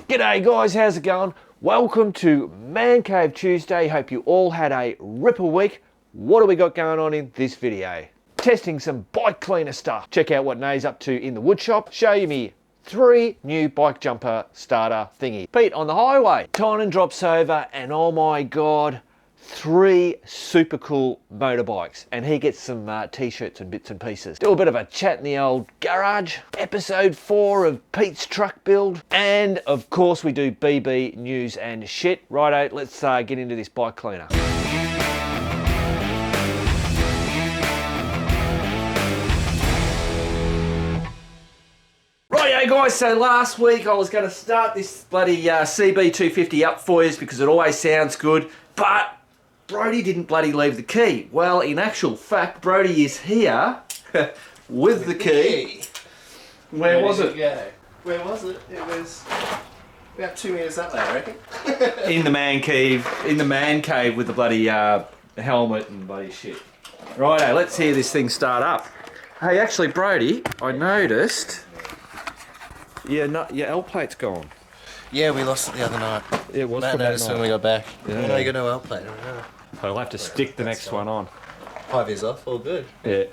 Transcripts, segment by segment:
G'day guys, how's it going? Welcome to Man Cave Tuesday. Hope you all had a ripper week. What do we got going on in this video? Testing some bike cleaner stuff. Check out what Nay's up to in the woodshop. Show you me 3 new bike jumper starter thingy. Pete on the highway. Tynan drops over and oh my God, 3 super cool motorbikes, and he gets some t-shirts and bits and pieces. Do a bit of a chat in the old garage. Episode 4 of Pete's truck build, and of course we do BB news and shit. Righto, let's get into this bike cleaner. Rightio guys, so last week I was going to start this bloody CB250 up for you because it always sounds good, but Brody didn't bloody leave the key. Well, in actual fact, Brody is here with the key. Where was it? Yeah. Where was it? It was about 2 meters up there, I reckon. In the man cave with the bloody helmet and bloody shit. Righto, let's hear this thing start up. Hey, actually, Brody, I noticed your L plate's gone. Yeah, we lost it the other night. Yeah, it was Matt noticed when we got back. Yeah. No, you got no L plate. I don't know. I'll have to stick the next one on. 5 years off, all good. Yeah.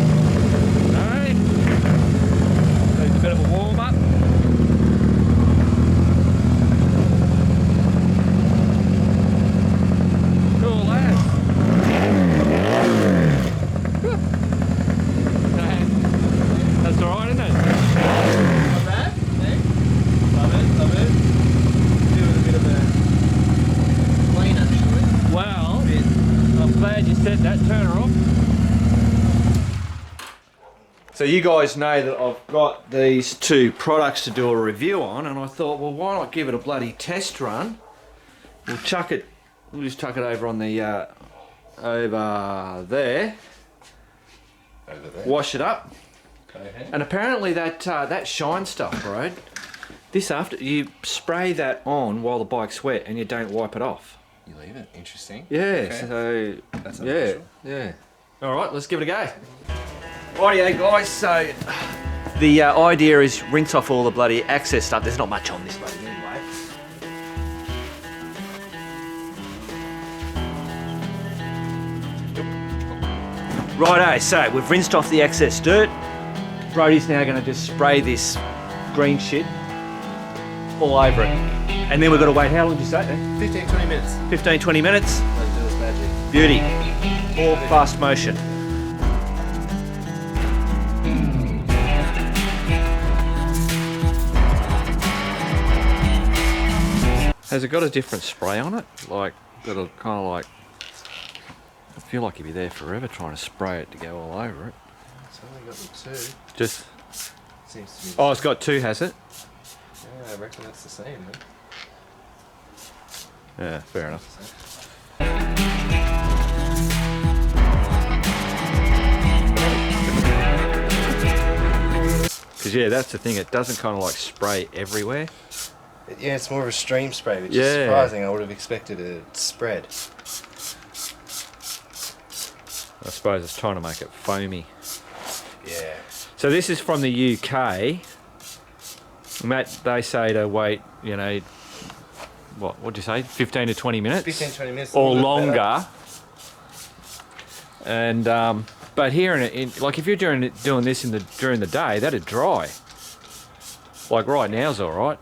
Alright. Needs a bit of a warm up. Cool as. That's alright, isn't it? Not bad, eh? Love it. Doing a bit of a clean, actually. Well, I'm glad you said that. Turn her off. So you guys know that I've got these 2 products to do a review on, and I thought, well, why not give it a bloody test run? We'll just chuck it over on the over there. Over there. Wash it up. Okay. And apparently that shine stuff, bro. This after you spray that on while the bike's wet and you don't wipe it off. You leave it? Interesting. Yeah, Okay. so That's yeah, unusual. yeah. All right, let's give it a go. Rightio guys, so the idea is rinse off all the bloody excess stuff. There's not much on this bloody anyway. Righto, so we've rinsed off the excess dirt. Brody's now going to just spray this green shit all over it. And then we've got to wait, how long did you say? 15-20 minutes. 15-20 minutes. Let's do this magic. Beauty. All fast motion. Has it got a different spray on it? Like, that'll kind of like, I feel like you'd be there forever trying to spray it to go all over it. It's only got the 2. Just, Seems to be. oh, it's got 2, has it? Yeah, I reckon that's the same, man. Yeah, fair enough. Because yeah, that's the thing, it doesn't kind of like spray everywhere. Yeah, it's more of a stream spray, which Yeah. is surprising. I would have expected it to spread. I suppose it's trying to make it foamy. Yeah. So this is from the UK. Matt, they say to wait, you know, what'd you say, 15 to 20 minutes? 15-20 minutes. a Or little bit better. longer. And but here like if you're doing this during the day, that'd dry. Like right now's all right.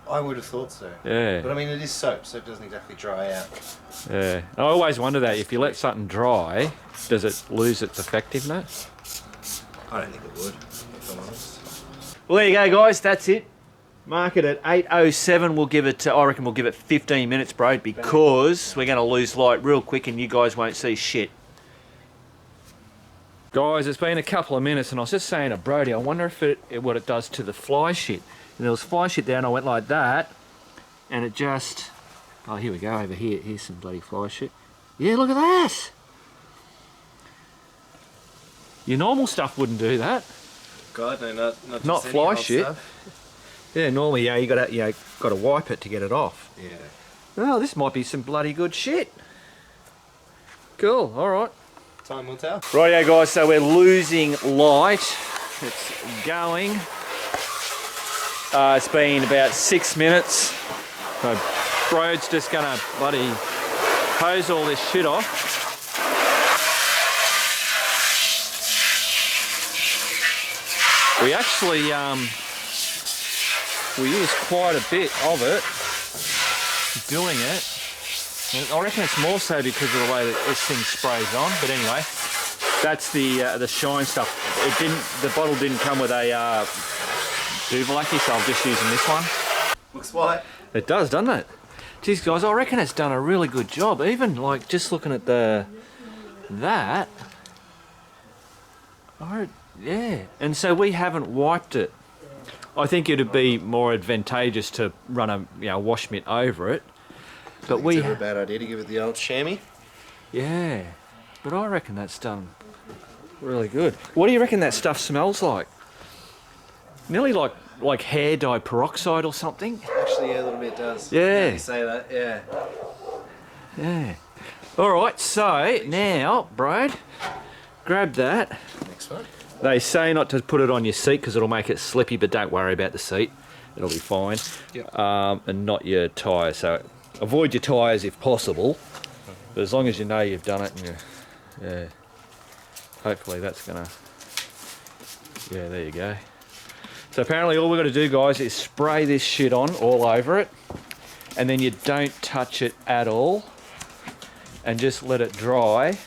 I would have thought so. Yeah. But I mean, it is soap, so it doesn't exactly dry out. Yeah. I always wonder that if you let something dry, does it lose its effectiveness? I don't think it would, if I'm honest. Well, there you go, guys. That's it. Mark it at 8:07. We'll give it. I reckon we'll give it 15 minutes, bro, because we're going to lose light real quick, and you guys won't see shit. Guys, it's been a couple of minutes, and I was just saying to Brody, I wonder if what it does to the fly shit. And there was fly shit there, and I went like that, and it just. Oh, here we go. Over here. Here's some bloody fly shit. Yeah, look at that. Your normal stuff wouldn't do that. God, no, not Not just fly any old shit. stuff. Yeah, normally, yeah, you got to wipe it to get it off. Yeah. Oh, this might be some bloody good shit. Cool. All right. Time will tell. Rightio guys, so we're losing light. It's going. It's been about 6 minutes. So Broad's just gonna bloody hose all this shit off. We actually we use quite a bit of it doing it. I reckon it's more so because of the way that this thing sprays on. But anyway, that's the shine stuff. It didn't. The bottle didn't come with a Duvalaki, so I'm just using this one. Looks white. It does, doesn't it? Geez, guys, I reckon it's done a really good job. Even like just looking at that. Yeah, and so we haven't wiped it. I think it'd be more advantageous to run a wash mitt over it. But It's never a bad idea to give it the old chamois. Yeah, but I reckon that's done really good. What do you reckon that stuff smells like? Nearly like hair dye peroxide or something. Actually, yeah, a little bit does. Yeah. Now you say that, yeah. Yeah. All right, so now, Brad, grab that. Next one. They say not to put it on your seat because it'll make it slippy, but don't worry about the seat. It'll be fine. Yep. And not your tyres. So avoid your tyres if possible. But as long as you know you've done it, and yeah, hopefully that's gonna. Yeah, there you go. So apparently all we've got to do, guys, is spray this shit on all over it, and then you don't touch it at all, and just let it dry.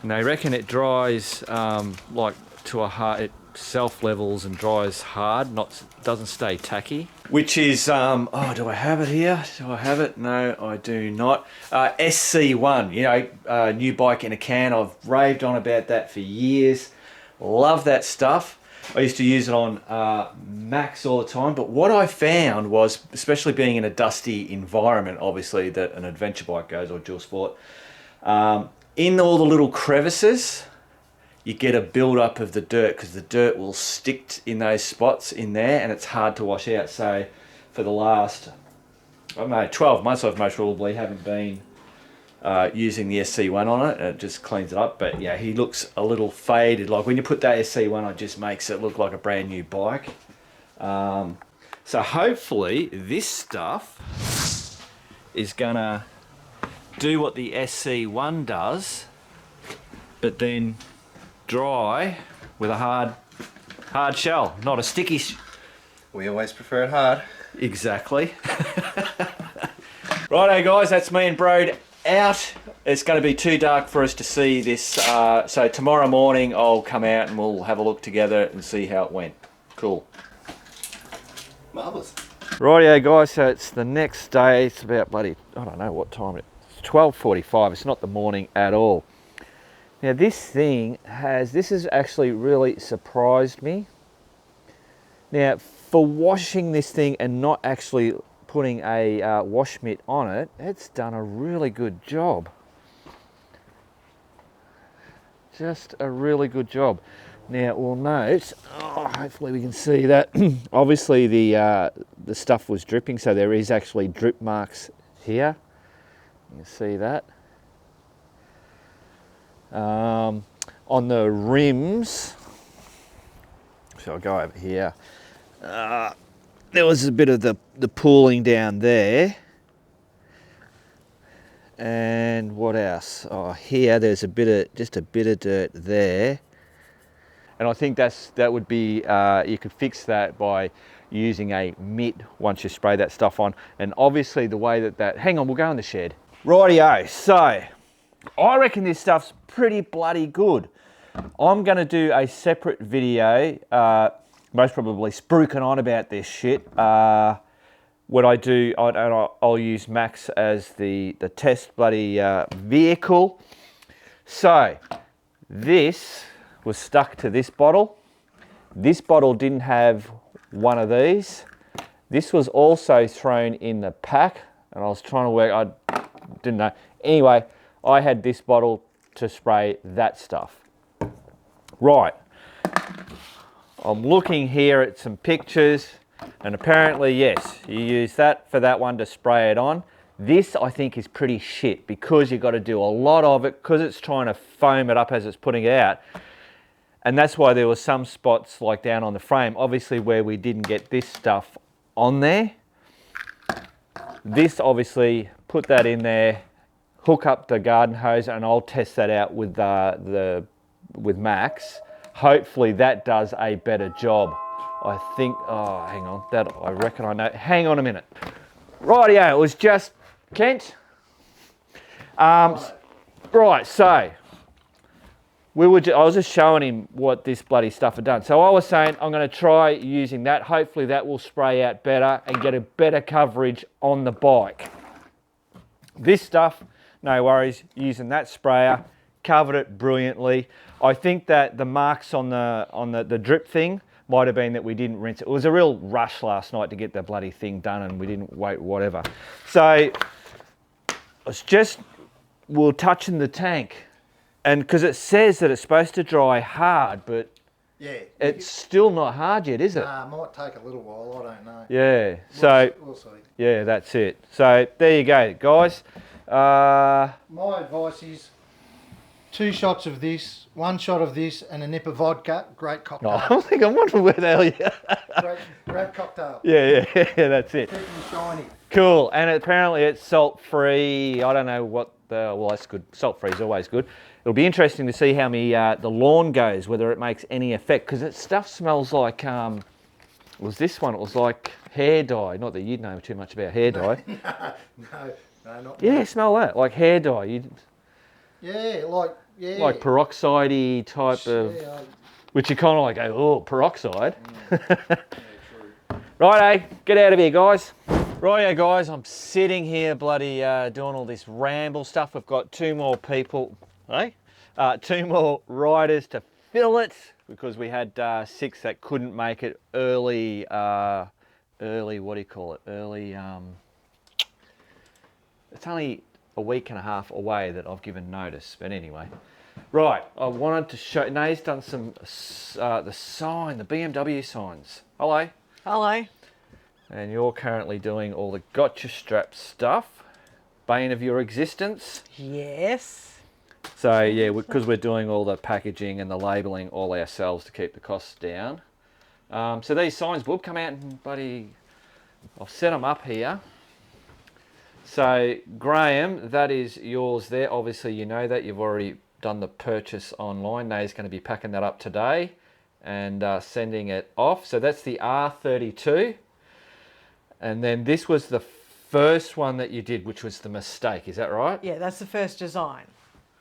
And they reckon it dries like to a hard, it self levels and dries hard, doesn't stay tacky. Which is, oh, do I have it here? Do I have it? No, I do not. SC1, you know, new bike in a can. I've raved on about that for years. Love that stuff. I used to use it on Max all the time, but what I found was, especially being in a dusty environment, obviously, that an adventure bike goes, or dual sport, in all the little crevices, you get a build-up of the dirt, because the dirt will stick in those spots in there, and it's hard to wash out. So for the last, I don't know, 12 months, I've most probably haven't been using the SC1 on it. It just cleans it up. But yeah, he looks a little faded. Like when you put that SC1 on, it just makes it look like a brand new bike. So hopefully this stuff is gonna do what the SC1 does, but then dry with a hard shell, not a sticky. We always prefer it hard. Exactly. Righto, guys, that's me and Broad out. It's going to be too dark for us to see this, so tomorrow morning I'll come out and we'll have a look together and see how it went. Cool. Marvellous. Rightio, guys, so it's the next day. It's about bloody, I don't know what time it is. It's 12:45. It's not the morning at all. Now this thing this has actually really surprised me. Now for washing this thing and not actually putting a wash mitt on it, it's done a really good job. Just a really good job. Now we'll note, hopefully we can see that, obviously the stuff was dripping, so there is actually drip marks here. You can see that. On the rims, so I'll go over here. There was a bit of the pooling down there. And what else? Oh, here there's just a bit of dirt there. And I think that would be, you could fix that by using a mitt once you spray that stuff on. And obviously the way that, hang on, we'll go in the shed. Rightio, so I reckon this stuff's pretty bloody good. I'm gonna do a separate video, most probably spruiking on about this shit. What I do, I'll use Max as the test bloody vehicle. So this was stuck to this bottle. This bottle didn't have one of these. This was also thrown in the pack, and I was trying to work, I didn't know. Anyway, I had this bottle to spray that stuff. Right, I'm looking here at some pictures, and apparently, yes, you use that for that one to spray it on. This, I think, is pretty shit because you've got to do a lot of it because it's trying to foam it up as it's putting it out. And that's why there were some spots like down on the frame, obviously where we didn't get this stuff on there. This, obviously, put that in there, hook up the garden hose, and I'll test that out with with Max. Hopefully that does a better job. I think, oh, hang on, that I reckon I know. Hang on a minute. Rightio, it was just Kent. Right, so I was just showing him what this bloody stuff had done. So I was saying I'm going to try using that. Hopefully that will spray out better and get a better coverage on the bike. This stuff, no worries, using that sprayer, covered it brilliantly. I think that the marks on the drip thing might have been that we didn't rinse it. It was a real rush last night to get the bloody thing done and we didn't wait, whatever. So it's just, we're touching the tank. And because it says that it's supposed to dry hard, but yeah, it's still not hard yet, is it? Might take a little while, I don't know. Yeah, so we'll see. Yeah, that's it. So there you go, guys. My advice is 2 shots of this, 1 shot of this, and a nip of vodka. Great cocktail. I think I'm wondering where the hell you great cocktail. Yeah, that's it. Keep them shiny. Cool, and apparently it's salt-free. I don't know what well, that's good. Salt-free is always good. It'll be interesting to see how the lawn goes, whether it makes any effect, because it stuff smells like, was this one? It was like hair dye. Not that you'd know too much about hair dye. No, not Yeah, me. smell that, like hair dye. Like peroxide-y type of, which you kind of like go, oh, peroxide. True. Righto, get out of here, guys. Righto, guys, I'm sitting here bloody doing all this ramble stuff. We've got 2 more people, 2 more riders to fill it because we had 6 that couldn't make it early, what do you call it? Early, it's only a week and a half away that I've given notice, but anyway. Right, I wanted to show, Nate's done some, the sign, the BMW signs. Hello. Hello. And you're currently doing all the gotcha strap stuff, bane of your existence. Yes. So yeah, because we're doing all the packaging and the labelling all ourselves to keep the costs down. So these signs will come out and buddy, I've set them up here. So Graham, that is yours there. Obviously you know that, you've already done the purchase online. Nate's going to be packing that up today and sending it off. So that's the R32. And then this was the first one that you did, which was the mistake. Is that right? Yeah, that's the first design.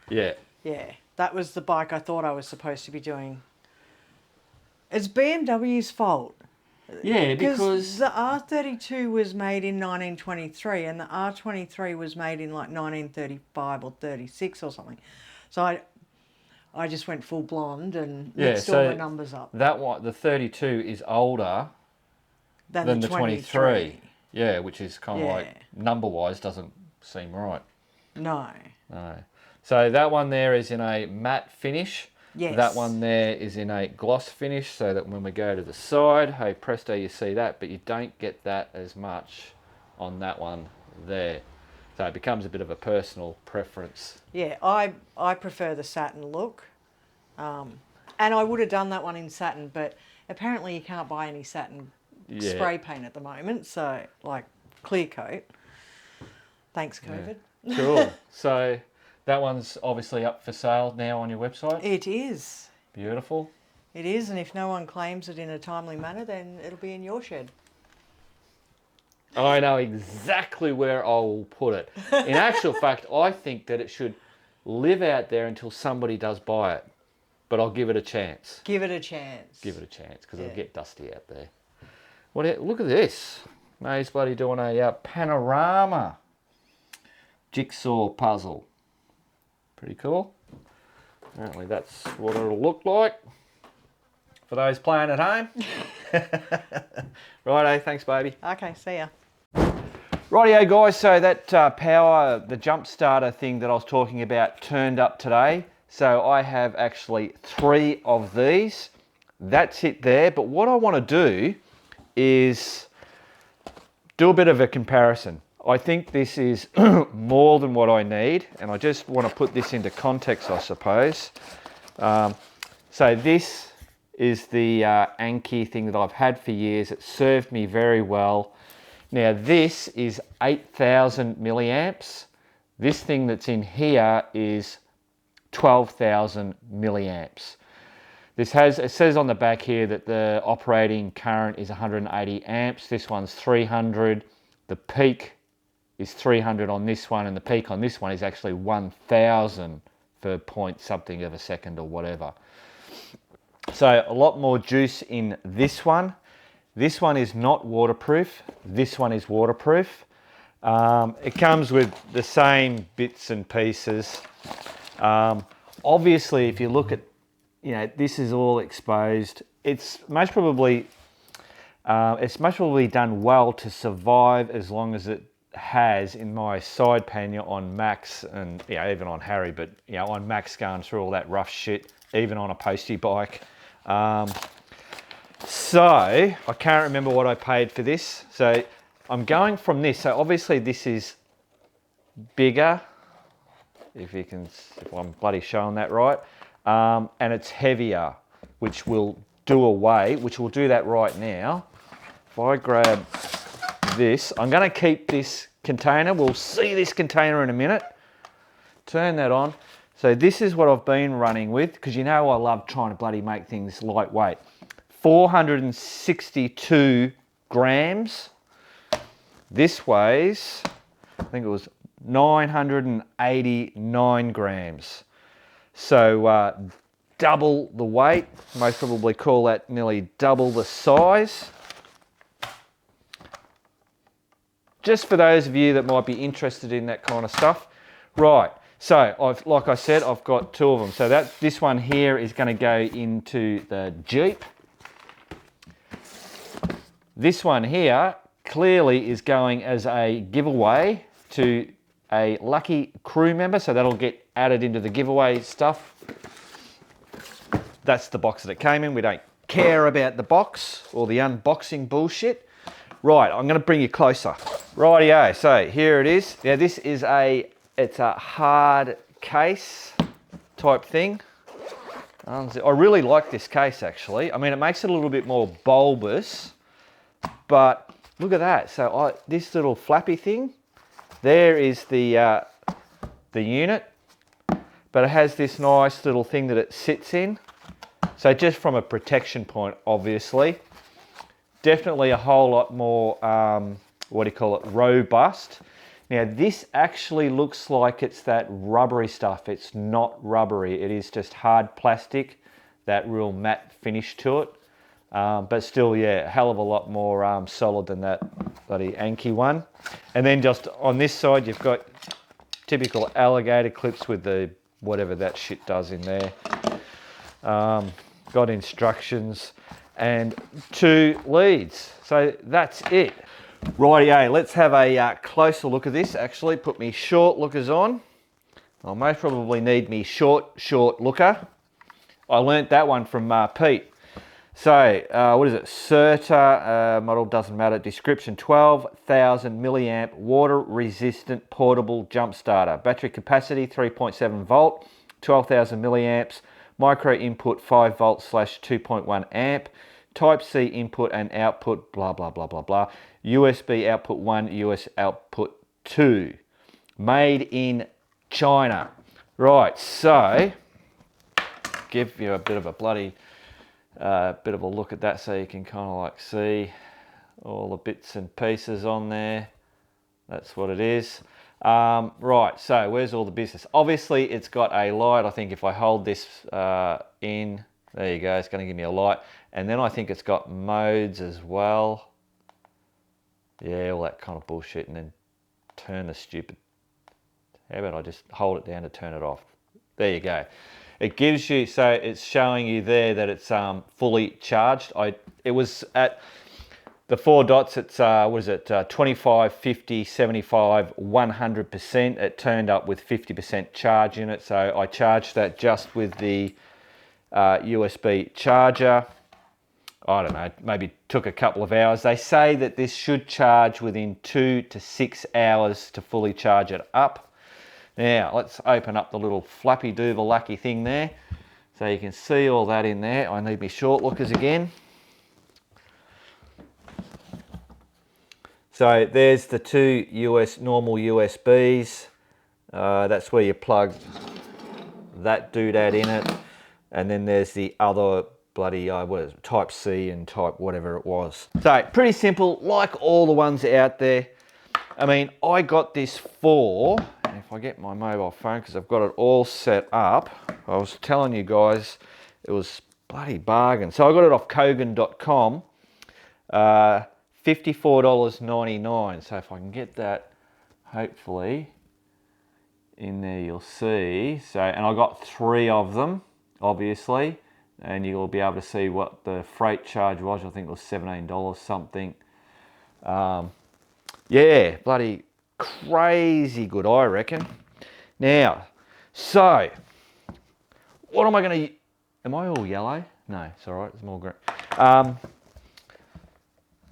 Yeah. Yeah, that was the bike I thought I was supposed to be doing. It's BMW's fault. Yeah, because the R32 was made in 1923 and the R23 was made in like 1935 or 36 or something. So I just went full blonde and mixed all the numbers up. That one, the 32 is older than the 23. Yeah, which is kind of like, number-wise, doesn't seem right. No. No. So that one there is in a matte finish. Yes. That one there is in a gloss finish, so that when we go to the side, hey presto, you see that, but you don't get that as much on that one there. So it becomes a bit of a personal preference. Yeah, I prefer the satin look. And I would have done that one in satin, but apparently you can't buy any satin spray paint at the moment, so like clear coat. Thanks, COVID. Yeah. Cool. So that one's obviously up for sale now on your website? It is. Beautiful. It is, and if no one claims it in a timely manner, then it'll be in your shed. I know exactly where I will put it. In actual fact, I think that it should live out there until somebody does buy it. But I'll give it a chance. Give it a chance. Give it a chance, because it'll get dusty out there. Look at this. May's bloody doing a panorama jigsaw puzzle. Pretty cool. Apparently that's what it'll look like for those playing at home. Righto, thanks baby. Okay, see ya. Rightio guys, so that power, the jump starter thing that I was talking about turned up today. So I have actually 3 of these. That's it there. But what I want to do is do a bit of a comparison. I think this is more than what I need, and I just want to put this into context, I suppose. So this is the Anki thing that I've had for years. It served me very well. Now this is 8,000 milliamps. This thing that's in here is 12,000 milliamps. It says on the back here that the operating current is 180 amps. This one's 300. The peak is 300 on this one, and the peak on this one is actually 1,000 for point something of a second or whatever. So a lot more juice in this one. This one is not waterproof. This one is waterproof. It comes with the same bits and pieces. Obviously, if you look at, this is all exposed. It's most probably done well to survive as long as it has in my side pannier on Max and even on Harry, but on Max going through all that rough shit, even on a postie bike. So I can't remember what I paid for this. So I'm going from this. So obviously this is bigger, if I'm bloody showing that right. And it's heavier, which will do that right now. If I grab this, I'm going to keep this container. We'll see this container in a minute. Turn that on. So this is what I've been running with, because I love trying to bloody make things lightweight. 462 grams. This weighs, I think it was 989 grams. So double the weight, most probably call that nearly double the size. Just for those of you that might be interested in that kind of stuff. Right, so like I said, I've got two of them. So this one here is going to go into the Jeep. This one here clearly is going as a giveaway to a lucky crew member, so that'll get added into the giveaway stuff. That's the box that it came in. We don't care about the box or the unboxing bullshit. Right, I'm going to bring you closer. Rightio, so here it is. Now this is it's a hard case type thing. I really like this case actually. I mean, it makes it a little bit more bulbous. But look at that. So this little flappy thing, there is the unit, but it has this nice little thing that it sits in. So just from a protection point, obviously, definitely a whole lot more, robust. Now this actually looks like it's that rubbery stuff. It's not rubbery. It is just hard plastic, that real matte finish to it. But still, a hell of a lot more solid than that bloody Anki one. And then just on this side, you've got typical alligator clips with the whatever that shit does in there. Got instructions and 2 leads. So that's it. Rightio, let's have a closer look at this. Actually, put me short lookers on. I'll most probably need me short looker. I learnt that one from Pete. So, what is it? Certa, model doesn't matter. Description, 12,000 milliamp water resistant portable jump starter. Battery capacity, 3.7 volt, 12,000 milliamps. Micro input, 5 volts / 2.1 amp. Type C input and output, blah, blah, blah, blah, blah. USB output 1, US output 2. Made in China. Right, so, give you a bit of a bloody... bit of a look at that so you can kind of like see all the bits and pieces on there. That's what it is. Right, so where's all the business? Obviously it's got a light. I think if I hold this in, there you go, it's going to give me a light. And then I think it's got modes as well. Yeah, all that kind of bullshit. And then turn the stupid... How about I just hold it down to turn it off? There you go. It gives you, so it's showing you there that it's fully charged. It was at the 4 dots, it's, 25, 50, 75, 100%. It turned up with 50% charge in it. So I charged that just with the USB charger. I don't know, maybe took a couple of hours. They say that this should charge within 2 to 6 hours to fully charge it up. Now, let's open up the little flappy doover-lucky thing there. So you can see all that in there. I need my short lookers again. So there's the two normal USBs. That's where you plug that doodad in it. And then there's the other bloody, what is it, type C and type whatever it was. So pretty simple, like all the ones out there. I mean, I got this for, and if I get my mobile phone, because I've got it all set up, I was telling you guys, it was bloody bargain. So I got it off Kogan.com, $54.99. So if I can get that, hopefully, in there you'll see. So, and I got 3 of them, obviously, and you'll be able to see what the freight charge was. I think it was $17 something. Yeah, bloody crazy good, I reckon. Now, so, what am I going to... Am I all yellow? No, it's all right, it's more green.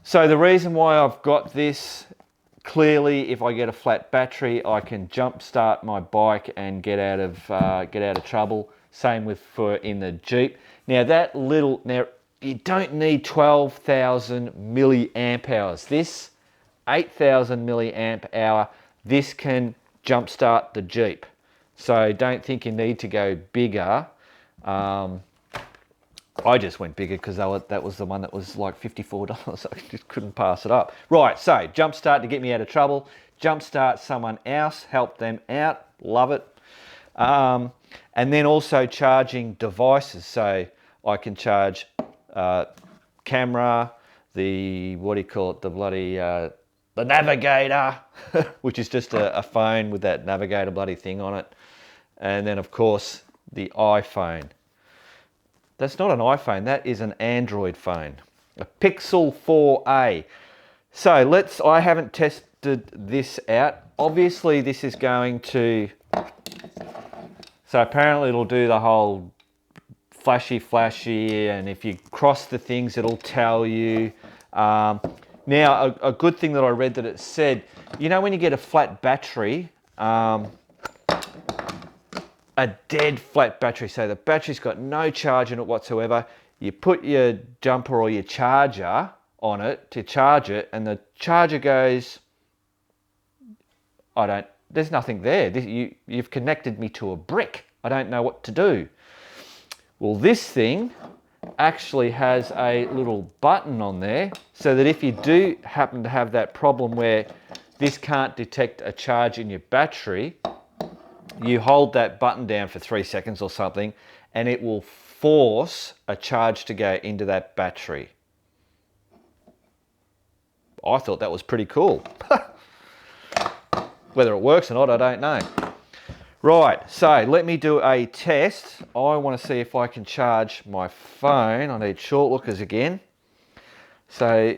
So the reason why I've got this, clearly, if I get a flat battery, I can jump start my bike and get out of trouble. Same with in the Jeep. Now you don't need 12,000 milliamp hours. This 8,000 milliamp hour, this can jumpstart the Jeep. So don't think you need to go bigger. I just went bigger because that was the one that was like $54. I just couldn't pass it up. Right, so jumpstart to get me out of trouble. Jumpstart someone else, help them out, love it. And then also charging devices. So I can charge camera, the, what do you call it, the bloody, the navigator, which is just a phone with that navigator bloody thing on it. And then of course the iPhone. That's not an iPhone, that is an Android phone. A Pixel 4a. So I haven't tested this out. Obviously this is going to, so apparently it'll do the whole flashy, and if you cross the things, it'll tell you. Now, a good thing that I read that it said, you know when you get a flat battery, a dead flat battery, so the battery's got no charge in it whatsoever, you put your jumper or your charger on it to charge it, and the charger goes, there's nothing there. You've connected me to a brick. I don't know what to do. Well, this thing actually has a little button on there so that if you do happen to have that problem where this can't detect a charge in your battery, you hold that button down for 3 seconds or something and it will force a charge to go into that battery. I thought that was pretty cool. Whether it works or not, I don't know. Right, so let me do a test. I want to see if I can charge my phone. I need short lookers again. So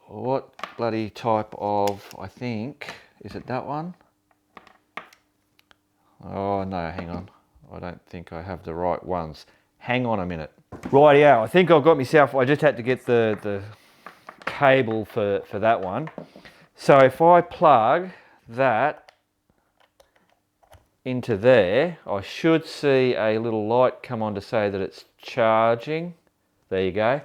what bloody type of, I think, is it that one? Oh no, hang on. I don't think I have the right ones. Hang on a minute. Rightio, I think I've got myself, I just had to get the cable for that one. So if I plug that into there, I should see a little light come on to say that it's charging. There you go. I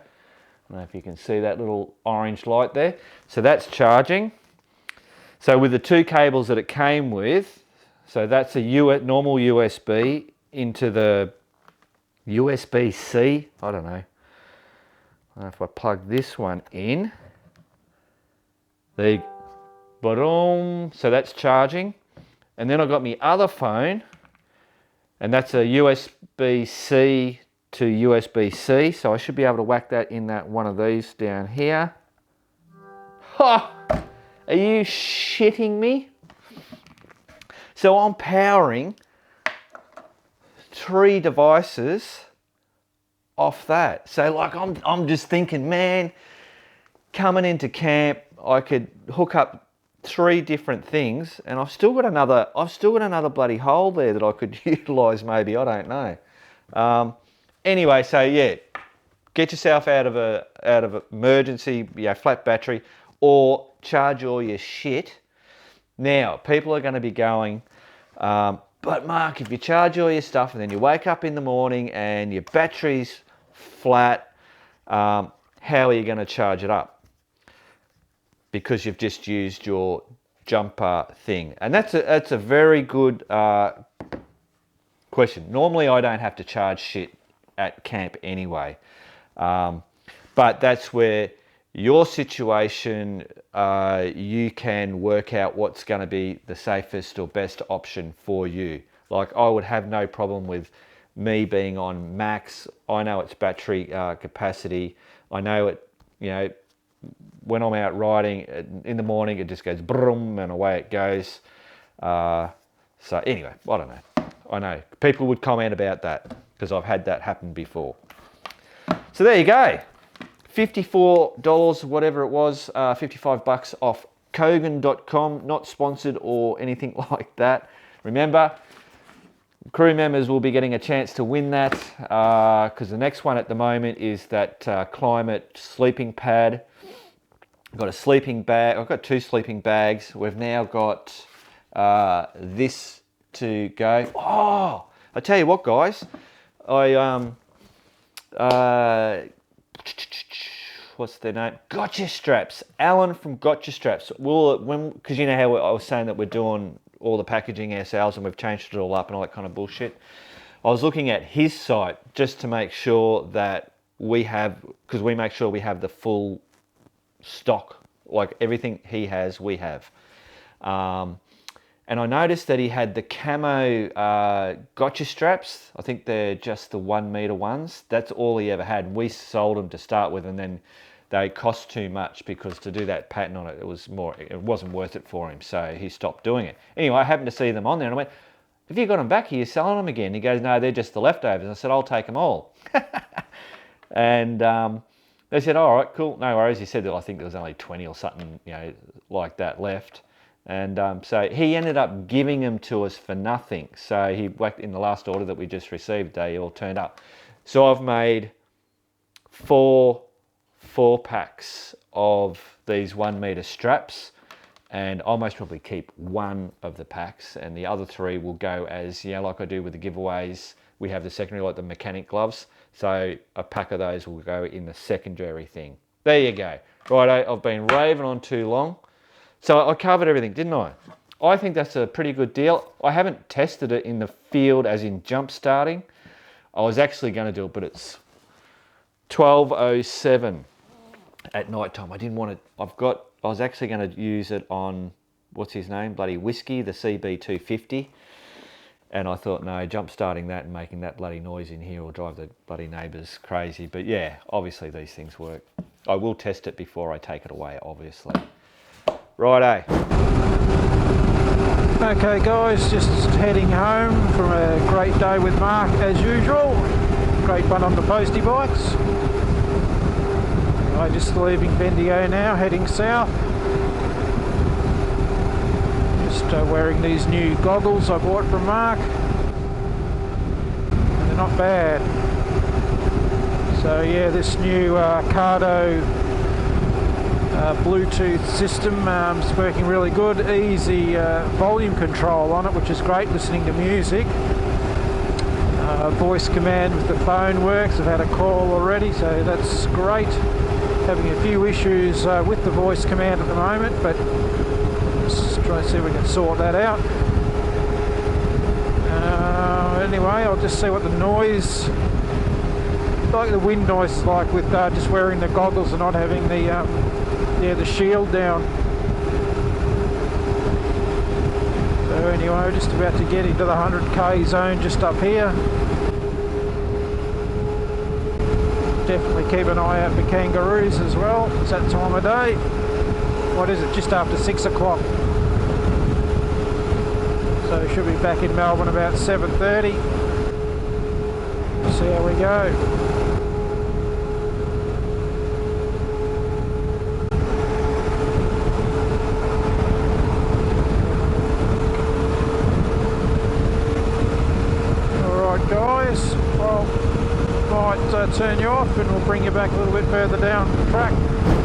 don't know if you can see that little orange light there. So that's charging. So with the 2 cables that it came with, so that's a normal USB into the USB-C. I don't know. If I plug this one in, boom, so that's charging. And then I've got my other phone, and that's a USB-C to USB-C. So I should be able to whack that in that one of these down here. Ha! Are you shitting me? So I'm powering 3 devices off that. So like I'm just thinking, man, coming into camp, I could hook up 3 different things, and I've still got another bloody hole there that I could utilise maybe, I don't know. Anyway, so yeah, get yourself out of an emergency, flat battery, or charge all your shit. Now, people are going to be going, but Mark, if you charge all your stuff and then you wake up in the morning and your battery's flat, how are you going to charge it up? Because you've just used your jumper thing. And that's a very good question. Normally I don't have to charge shit at camp anyway. But that's where your situation, you can work out what's going to be the safest or best option for you. Like, I would have no problem with me being on max. I know its battery capacity. I know it, when I'm out riding in the morning, it just goes brum and away it goes. So anyway, I don't know. I know people would comment about that because I've had that happen before. So there you go. $54, whatever it was, $55 off Kogan.com, not sponsored or anything like that. Remember, crew members will be getting a chance to win that because the next one at the moment is that climate sleeping pad. I've got a sleeping bag. I've got 2 sleeping bags. We've now got this to go. Oh, I tell you what, guys, what's their name? Gotcha Straps. Alan from Gotcha Straps. Because you know how I was saying that we're doing all the packaging ourselves and we've changed it all up and all that kind of bullshit. I was looking at his site just to make sure that we have, because we make sure we have the full stock, like everything he has, we have. And I noticed that he had the camo Gotcha Straps. I think they're just the 1 meter ones. That's all he ever had. We sold them to start with, and then they cost too much because to do that pattern on it, it wasn't worth it for him. So he stopped doing it. Anyway, I happened to see them on there and I went, have you got them back? Are you selling them again? He goes, no, they're just the leftovers. I said, I'll take them all. And they said, all right, cool, no worries. He said that I think there was only 20 or something, like that left. And so he ended up giving them to us for nothing. So he whacked in the last order that we just received, they all turned up. So I've made four packs of these 1 meter straps, and I'll most probably keep one of the packs, and the other 3 will go as, like I do with the giveaways. We have the secondary, like the mechanic gloves. So a pack of those will go in the secondary thing. There you go. Righto, I've been raving on too long. So I covered everything, didn't I? I think that's a pretty good deal. I haven't tested it in the field as in jump starting. I was actually going to do it, but it's 12:07 at night time. I didn't want to, I was actually going to use it on, what's his name? Bloody Whiskey, the CB250. And I thought, no, jump starting that and making that bloody noise in here will drive the bloody neighbours crazy. But yeah, obviously these things work. I will test it before I take it away, obviously. Righto. Okay guys, just heading home from a great day with Mark as usual. Great fun on the postie bikes. I'm just leaving Bendigo now, heading south. Just wearing these new goggles I bought from Mark. And they're not bad. So yeah, this new Cardo Bluetooth system is working really good. Easy volume control on it, which is great, listening to music. Voice command with the phone works. I've had a call already, so that's great. Having a few issues with the voice command at the moment, but let's try to see if we can sort that out. Anyway, I'll just see what the noise, like the wind noise is like with just wearing the goggles and not having the shield down. So anyway, we're just about to get into the 100k zone just up here. Definitely keep an eye out for kangaroos as well. It's that time of day. What is it? Just after 6 o'clock. So should be back in Melbourne about 7:30. See how we go. Guys, well, might turn you off and we'll bring you you back a little bit further down the track.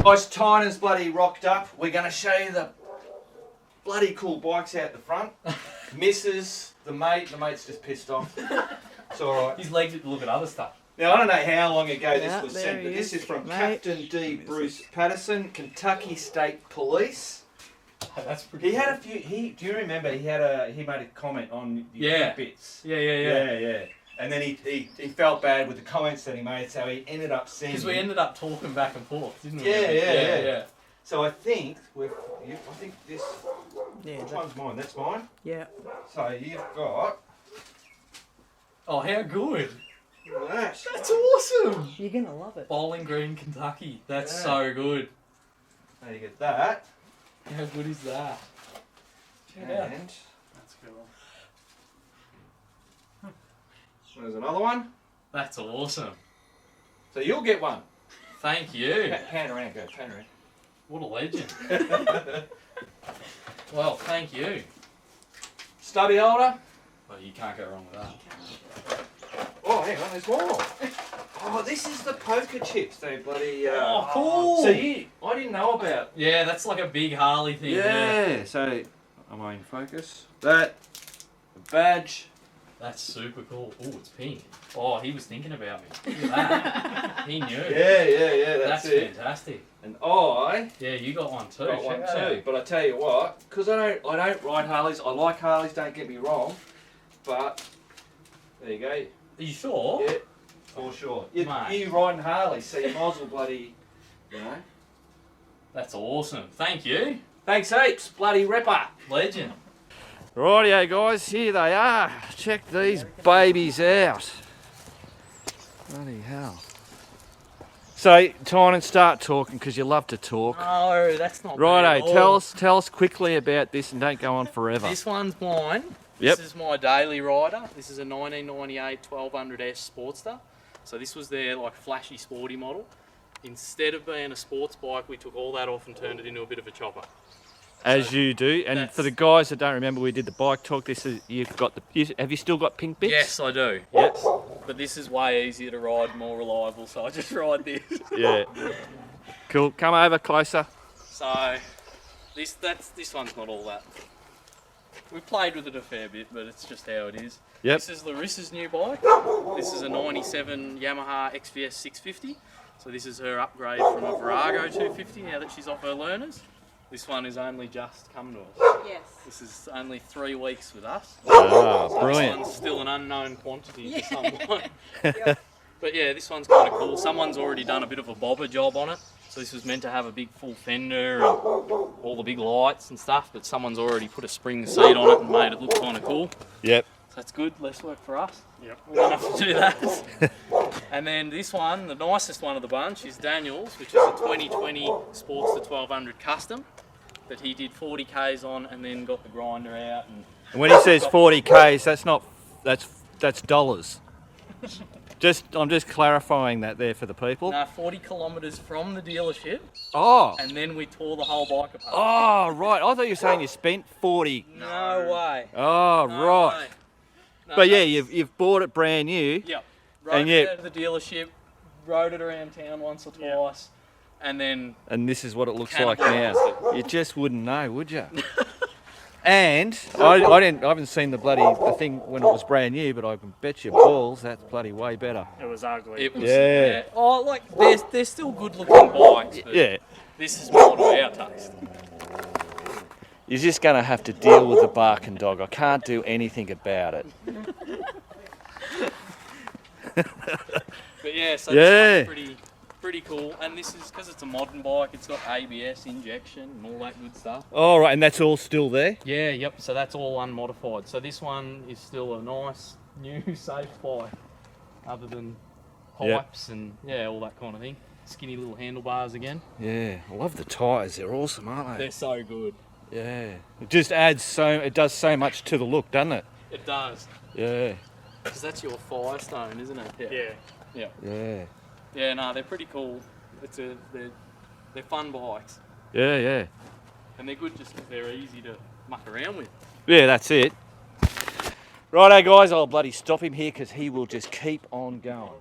Guys, Tynan's bloody rocked up. We're going to show you the bloody cool bikes out the front. Mrs. the mate's just pissed off. It's alright. He's legged it to look at other stuff. Now, I don't know how long ago Yeah, this was there sent, he but this is, is from mate. Captain D. Bruce Patterson, Kentucky State Police. That's pretty. He had a few. Do you remember? He made a comment on the bits. Yeah. And then he felt bad with the comments that he made, so he ended up sending. Because we ended up talking back and forth, didn't we? Yeah. So I think this. Yeah. Which one's mine? That's mine. Yeah. So you've got. Oh, how good! Look at that. That's awesome. You're gonna love it. Bowling Green, Kentucky. That's Yeah. so good. Now you get that. How good is that? Check it out. And That's cool. there's another one. That's awesome. So you'll get one. Thank you. Pan around, go. Pan around. What a legend. Well, thank you. Stubby holder. Well, you can't go wrong with that. Oh, hang on, there's more. Oh, this is the poker chips. They bloody. Oh, cool. So I didn't know about. Yeah, that's like a big Harley thing. Yeah. So, am I in focus? That, the badge. That's super cool. Oh, it's pink. Oh, he was thinking about me. Look at that. He knew. Yeah. That's it. fantastic. And I Yeah, you got one too. got one Check that too. out. But I tell you what, because I don't ride Harleys. I like Harleys. Don't get me wrong. But there you go. Are you sure? Yeah, for sure. You Mate. riding Harley, so you might as well bloody, you know. That's awesome. Thank you. Thanks heaps, bloody ripper. Legend. Rightio guys, here they are. Check these babies out. Bloody hell. So, Tynan, start talking because you love to talk. No, that's not Righto, bad at all. tell us quickly about this and don't go on forever. This one's mine. Yep. This is my daily rider. This is a 1998 1200S Sportster. So this was their like flashy sporty model. Instead of being a sports bike, we took all that off and turned it into a bit of a chopper. As you do, and for the guys that don't remember, we did the bike talk. This is have you still got pink bits? Yes, I do. Yes. But this is way easier to ride, more reliable, so I just ride this. Yeah. Cool. Come over closer. So this one's not all that. We played with it a fair bit, but it's just how it is. Yep. This is Larissa's new bike. This is a 97 Yamaha XVS 650. So this is her upgrade from a Virago 250 now that she's off her learners. This one is only just come to us. Yes. This is only 3 weeks with us. Ah, So brilliant. This one's still an unknown quantity to someone. But yeah, this one's kind of cool. Someone's already done a bit of a bobber job on it. So this was meant to have a big full fender and all the big lights and stuff, but someone's already put a spring seat on it and made it look kind of cool. Yep. So that's good, less work for us. Yep. We don't have to do that. And then this one, the nicest one of the bunch, is Daniel's, which is a 2020 Sportster 1200 Custom that he did 40 Ks on and then got the grinder out. And When he says 40 Ks, that's dollars. I'm just clarifying that there for the people. No, 40 kilometres from the dealership, Oh. and then we tore the whole bike apart. Oh, right. I thought you were saying you spent 40. No way. Oh, No right. way. No, But yeah, that's- you've bought it brand new. Yep. Rode And it yet- out of the dealership, rode it around town once or twice, and then And this is what it looks Cannibalised like now. You just wouldn't know, would you? And I haven't seen the thing when it was brand new, but I can bet you balls that's bloody way better. It was ugly. it was. Yeah. Oh, like they're still good looking bikes, but Yeah. this is more to our taste. You're just going to have to deal with the barking dog. I can't do anything about it. But yeah, so Yeah. this one's pretty cool. And this is because it's a modern bike. It's got ABS injection and all that good stuff. All right, and that's all still there? Yeah, yep. So that's all unmodified. So this one is still a nice, new, safe bike, other than Yep. pipes and yeah, all that kind of thing. Skinny little handlebars again. Yeah, I love the tyres. They're awesome, aren't they? They're so good. Yeah. It just it does so much to the look, doesn't it? It does. Yeah. Because that's your Firestone, isn't it? Yeah. Yeah. Yeah, no, they're pretty cool. They're fun bikes. Yeah, yeah. And they're good just because they're easy to muck around with. Yeah, that's it. Righto, guys, I'll bloody stop him here because he will just keep on going.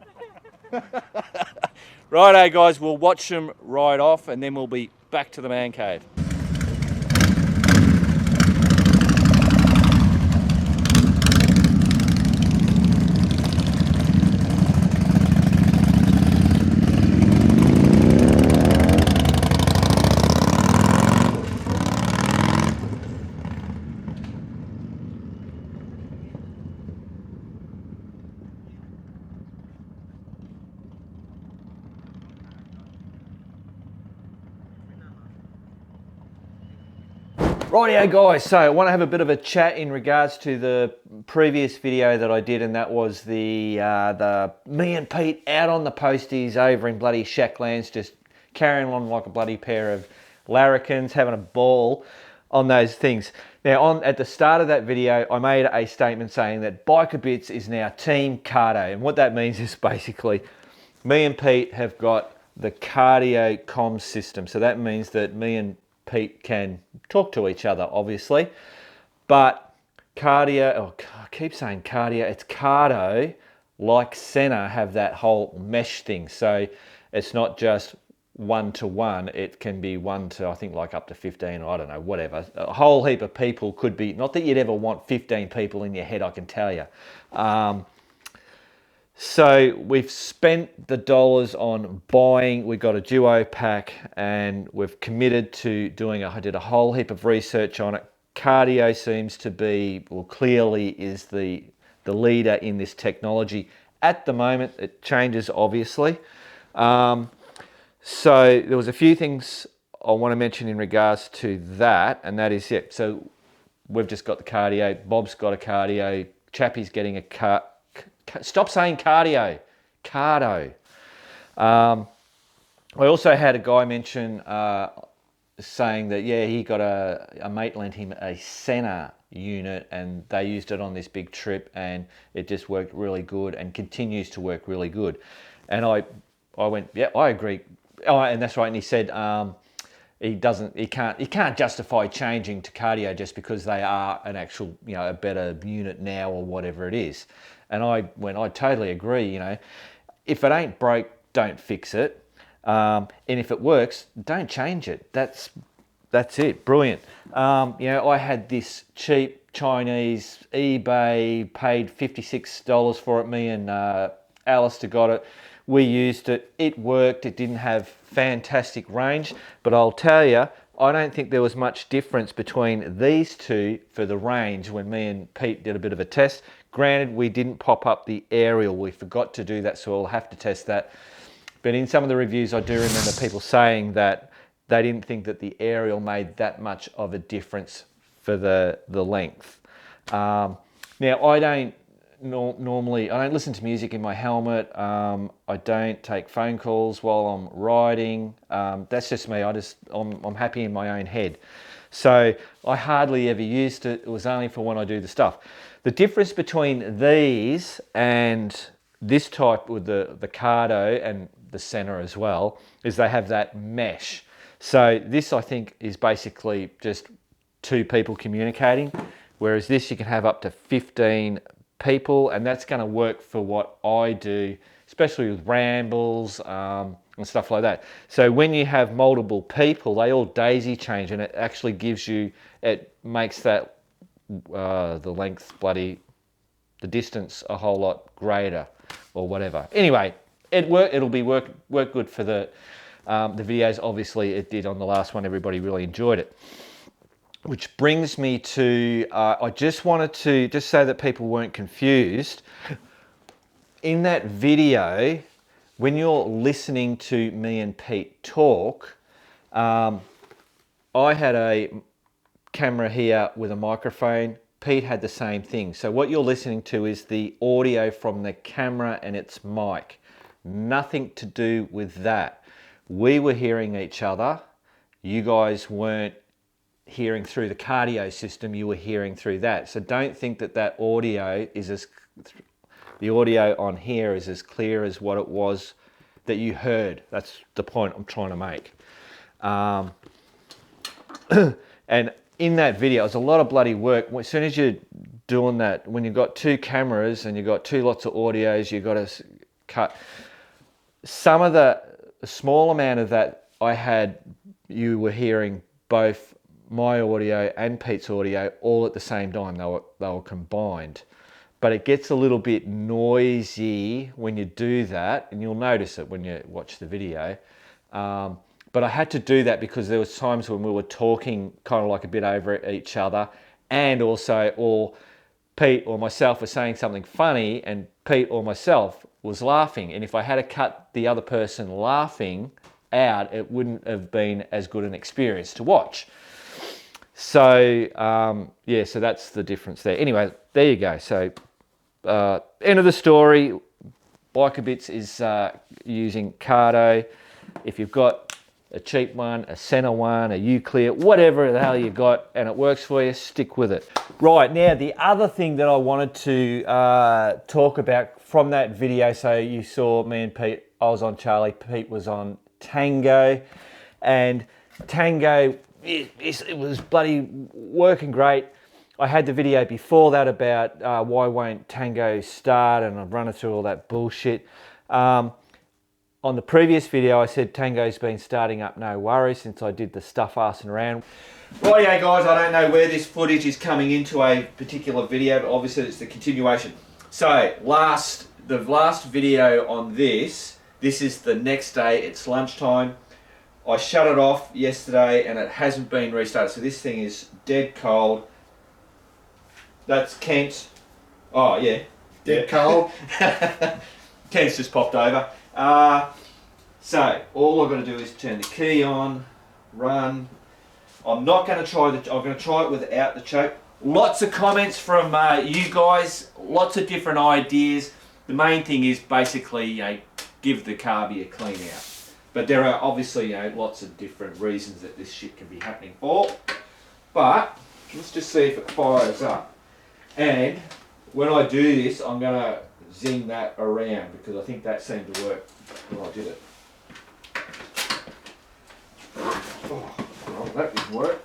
Righto, guys, we'll watch them ride off and then we'll be back to the man cave. Rightio guys, so I want to have a bit of a chat in regards to the previous video that I did, and that was the me and Pete out on the posties over in bloody Shacklands, just carrying on like a bloody pair of larrikins, having a ball on those things. Now, at the start of that video, I made a statement saying that Biker Bits is now Team Cardo, and what that means is basically me and Pete have got the cardio comms system, so that means that me and Pete can talk to each other, obviously, but cardio, oh, I keep saying cardio, it's Cardo, like Senna, have that whole mesh thing. So it's not just 1-to-1, it can be 1 to, I think, like up to 15, or I don't know, whatever. A whole heap of people could be, not that you'd ever want 15 people in your head, I can tell you. So we've spent the dollars on buying, we got a duo pack, and we've committed to doing I did a whole heap of research on it. Cardio seems to be, well, clearly is the leader in this technology. At the moment, it changes, obviously. So there was a few things I want to mention in regards to that, and that is it. So we've just got the cardio, Bob's got a cardio, Chappie's getting a stop saying cardio, Cardo. I also had a guy mention saying that, yeah, he got a mate lent him a Senna unit and they used it on this big trip and it just worked really good and continues to work really good. And I went, yeah, I agree. Oh, and that's right. And he said he can't justify changing to cardio just because they are an actual, you know, a better unit now or whatever it is. And I totally agree, you know, if it ain't broke, don't fix it. And if it works, don't change it. That's it, brilliant. You know, I had this cheap Chinese eBay, paid $56 for it, me and Alistair got it. We used it, it worked, it didn't have fantastic range, but I'll tell you, I don't think there was much difference between these two for the range when me and Pete did a bit of a test. Granted, we didn't pop up the aerial. We forgot to do that, so we'll have to test that. But in some of the reviews, I do remember people saying that they didn't think that the aerial made that much of a difference for the length. Now, I don't normally, I don't listen to music in my helmet. I don't take phone calls while I'm riding. That's just me. I'm happy in my own head. So I hardly ever used it. It was only for when I do the stuff. The difference between these and this type with the Cardo and the Senna as well is they have that mesh. So this, I think, is basically just two people communicating, whereas this you can have up to 15 people, and that's going to work for what I do, especially with rambles and stuff like that. So when you have multiple people, they all daisy change, and it actually gives you, it makes that the length, the distance a whole lot greater or whatever. Anyway, it'll work good for the videos. Obviously it did on the last one. Everybody really enjoyed it. Which brings me to, I just wanted to, just so that people weren't confused, in that video, when you're listening to me and Pete talk, I had a camera here with a microphone. Pete had the same thing. So what you're listening to is the audio from the camera and its mic. Nothing to do with that. We were hearing each other. You guys weren't hearing through the cardio system, you were hearing through that. So don't think that that audio is the audio on here is as clear as what it was that you heard. That's the point I'm trying to make. And in that video, it's a lot of bloody work. As soon as you're doing that, when you've got two cameras and you've got two lots of audios, you've got to cut. some of the small amount of that I had, you were hearing both my audio and Pete's audio all at the same time. They were combined. But it gets a little bit noisy when you do that, and you'll notice it when you watch the video. But I had to do that because there was times when we were talking kind of like a bit over each other, and also, or Pete or myself were saying something funny and Pete or myself was laughing. And if I had to cut the other person laughing out, it wouldn't have been as good an experience to watch. So, yeah, so that's the difference there. Anyway, there you go. So, end of the story. Biker Bits is using Cardo. If you've got a cheap one, a center one, a Uclear, whatever the hell you got, and it works for you, stick with it. Right, now the other thing that I wanted to talk about from that video, so you saw me and Pete, I was on Charlie, Pete was on Tango, and Tango, it was bloody working great. I had the video before that about why won't Tango start, and I've run it through all that bullshit. On the previous video, I said Tango's been starting up, no worries, since I did the stuff arsing around. Rightio guys, I don't know where this footage is coming into a particular video, but obviously it's the continuation. So, the last video on this is the next day, it's lunchtime. I shut it off yesterday and it hasn't been restarted, so this thing is dead cold. That's Kent. Oh yeah. Dead cold. Kent's just popped over. So all I've got to do is turn the key on, run. I'm not going to try I'm going to try it without the choke. Lots of comments from you guys, lots of different ideas. The main thing is basically, give the carby a clean out. But there are obviously, lots of different reasons that this shit can be happening for. But let's just see if it fires up. And when I do this, I'm going to zing that around because I think that seemed to work when I did it. Oh, well, that didn't work.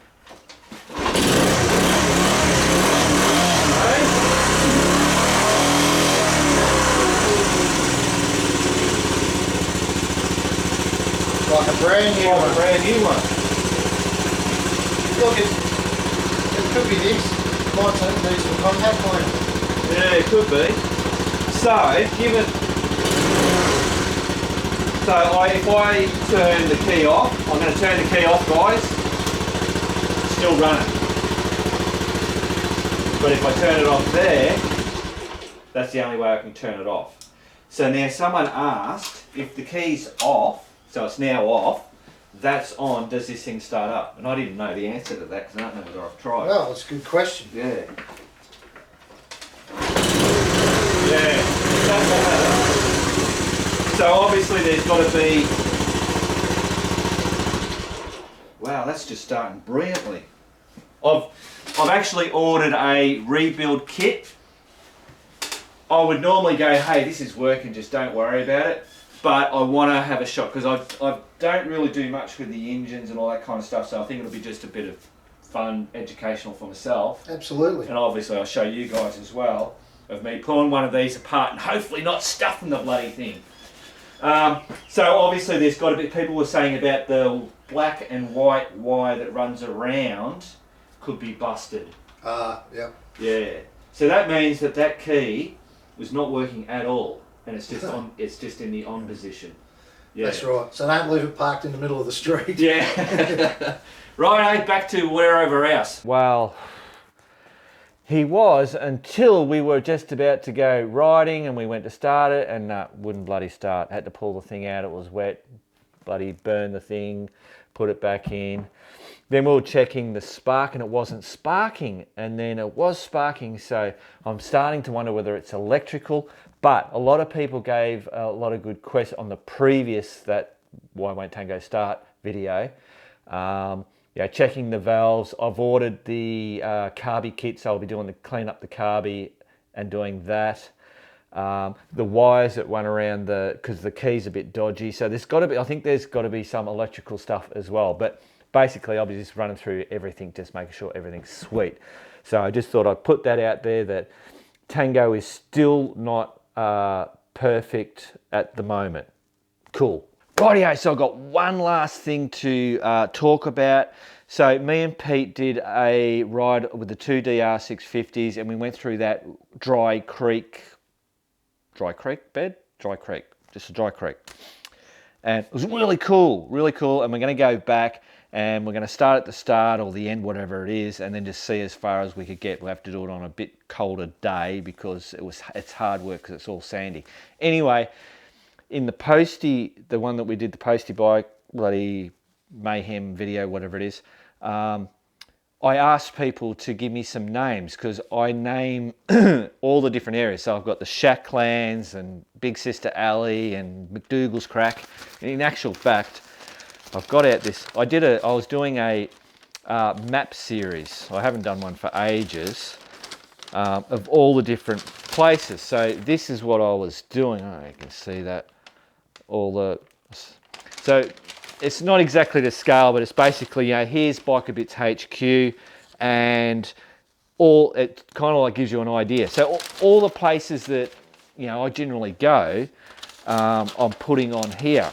Like a brand new one. A brand new one. Look, it could be this. Might need some contact cleaner. Yeah, it could be. So, if I turn the key off, I'm going to turn the key off, guys. It's still running. But if I turn it off there, that's the only way I can turn it off. So now someone asked if the key's off, so it's now off, that's on, does this thing start up? And I didn't know the answer to that because I don't know whether I've tried. Well, that's a good question. Yeah. Yeah. So obviously there's got to be... Wow, that's just starting brilliantly. I've actually ordered a rebuild kit. I would normally go, hey, this is working, just don't worry about it. But I want to have a shot because I don't really do much with the engines and all that kind of stuff, so I think it'll be just a bit of fun, educational for myself. Absolutely. And obviously I'll show you guys as well of me pulling one of these apart and hopefully not stuffing the bloody thing. So obviously there's got to be, people were saying about the black and white wire that runs around could be busted. Yep. Yeah. So that means that key was not working at all. And it's just on. It's just in the on position. Yeah. That's right. So don't leave it parked in the middle of the street. Yeah. Right, back to we're over house. Well, he was until we were just about to go riding and we went to start it and wouldn't bloody start. Had to pull the thing out. It was wet. Bloody burn the thing. Put it back in. Then we were checking the spark and it wasn't sparking, and then it was sparking, so I'm starting to wonder whether it's electrical. But a lot of people gave a lot of good questions on the previous Why Won't Tango Start video. Checking the valves. I've ordered the carby kit, so I'll be doing the clean up the carby and doing that. The wires that run around because the key's a bit dodgy, so there's got to be, I think there's got to be some electrical stuff as well. But basically I'll be just running through everything, just making sure everything's sweet. So I just thought I'd put that out there, that Tango is still not perfect at the moment. cool. Rightio, so I've got one last thing to talk about. So me and Pete did a ride with the two DR650s, and we went through that dry creek bed? Dry creek, just a dry creek. And it was really cool, and we're going to go back and we're going to start at the start or the end, whatever it is, and then just see as far as we could get. We'll have to do it on a bit colder day because it's hard work because it's all sandy. Anyway, in the postie, the one that we did, the postie bike, bloody mayhem video, whatever it is, I asked people to give me some names because I name all the different areas. So I've got the Shacklands and Big Sister Alley and McDougall's Crack. And in actual fact, I've got out this, I was doing a map series. I haven't done one for ages of all the different places. So this is what I was doing. Oh, you can see that. So it's not exactly to scale, but it's basically, here's Biker Bits HQ, and it kind of like gives you an idea. So all the places that, I generally go, I'm putting on here.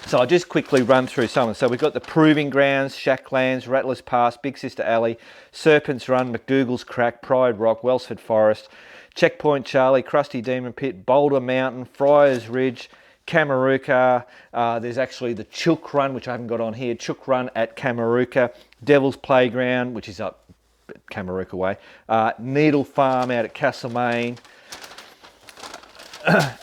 So I'll just quickly run through some of them. So we've got the Proving Grounds, Shacklands, Rattlers Pass, Big Sister Alley, Serpent's Run, McDougall's Crack, Pride Rock, Welsford Forest, Checkpoint Charlie, Krusty Demon Pit, Boulder Mountain, Friars Ridge, Kamaruka. There's actually the Chook Run, which I haven't got on here. Chook Run at Kamaruka, Devil's Playground, which is up Kamaruka way, Needle Farm out at Castlemaine.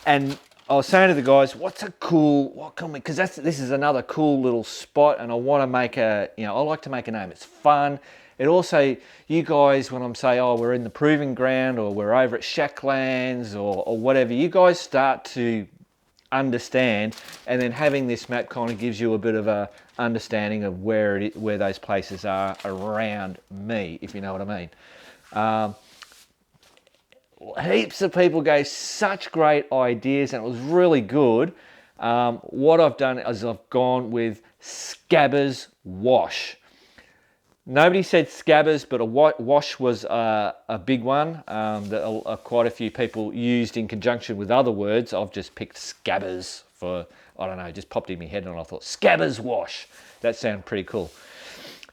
And I was saying to the guys, because this is another cool little spot, and I want to make I like to make a name. It's fun. It also, you guys, when I'm saying, we're in the Proving Ground or we're over at Shacklands or whatever, you guys start to understand, and then having this map kind of gives you a bit of a understanding of where those places are around me, if you know what I mean. Heaps of people gave such great ideas, and it was really good. What I've done is I've gone with Scabbers Wash. Nobody said Scabbers, but a wash was a big one that quite a few people used in conjunction with other words. I've just picked Scabbers for, I don't know, just popped in my head and I thought, Scabbers Wash. That sounded pretty cool.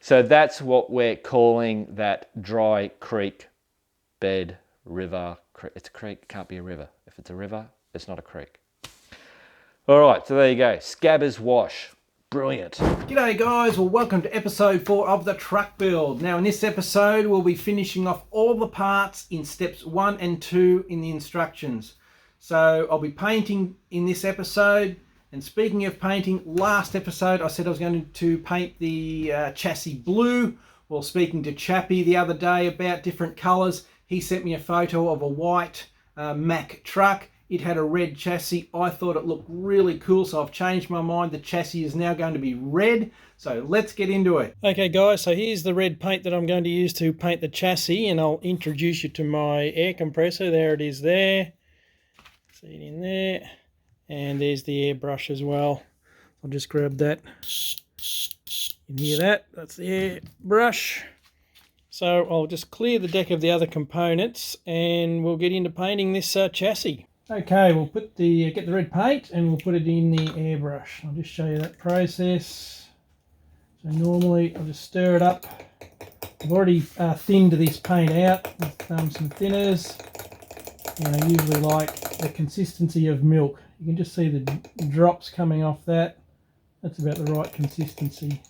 So that's what we're calling that dry creek bed river. It's a creek, can't be a river. If it's a river, it's not a creek. All right, so there you go, Scabbers Wash. Brilliant. G'day guys, well welcome to episode 4 of the truck build. Now in this episode we'll be finishing off all the parts in steps 1 and 2 in the instructions. So I'll be painting in this episode, and speaking of painting, last episode I said I was going to paint the chassis blue. Well, speaking to Chappie the other day about different colours, he sent me a photo of a white Mack truck. It had a red chassis. I thought it looked really cool, so I've changed my mind. The chassis is now going to be red, so let's get into it. Okay guys, so here's the red paint that I'm going to use to paint the chassis, and I'll introduce you to my air compressor. There it is there. See it in there. And there's the airbrush as well. I'll just grab that. You can hear that? That's the airbrush. So I'll just clear the deck of the other components and we'll get into painting this chassis. Okay, we'll put get the red paint and we'll put it in the airbrush. I'll just show you that process. So normally I'll just stir it up. I've already thinned this paint out with some thinners. And I usually like the consistency of milk. You can just see the drops coming off that. That's about the right consistency.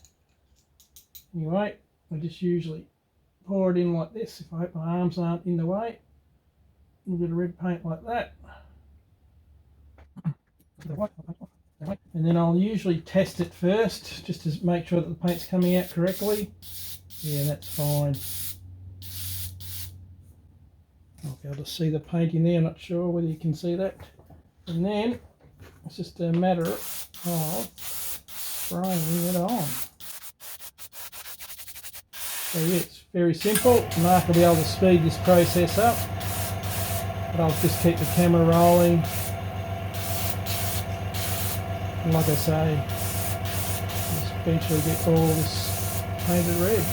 Anyway, I just usually pour it in like this if I hope my arms aren't in the way. A little bit of red paint like that. And then I'll usually test it first just to make sure that the paint's coming out correctly. Yeah, that's fine. I'll be able to see the paint in there, I'm not sure whether you can see that. And then it's just a matter of spraying it on. So yeah, it's very simple. Mark will be able to speed this process up. But I'll just keep the camera rolling. And like I say, just eventually get all this painted red.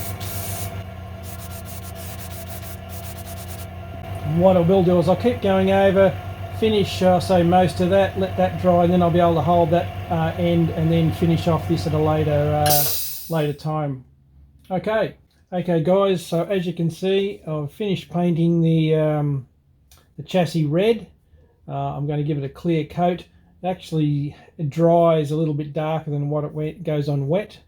And what I will do is I'll keep going over finish, say, most of that, let that dry, and then I'll be able to hold that end and then finish off this at a later time. Okay guys, so as you can see, I've finished painting the chassis red. I'm going to give it a clear coat. Actually, it dries a little bit darker than what it goes on wet,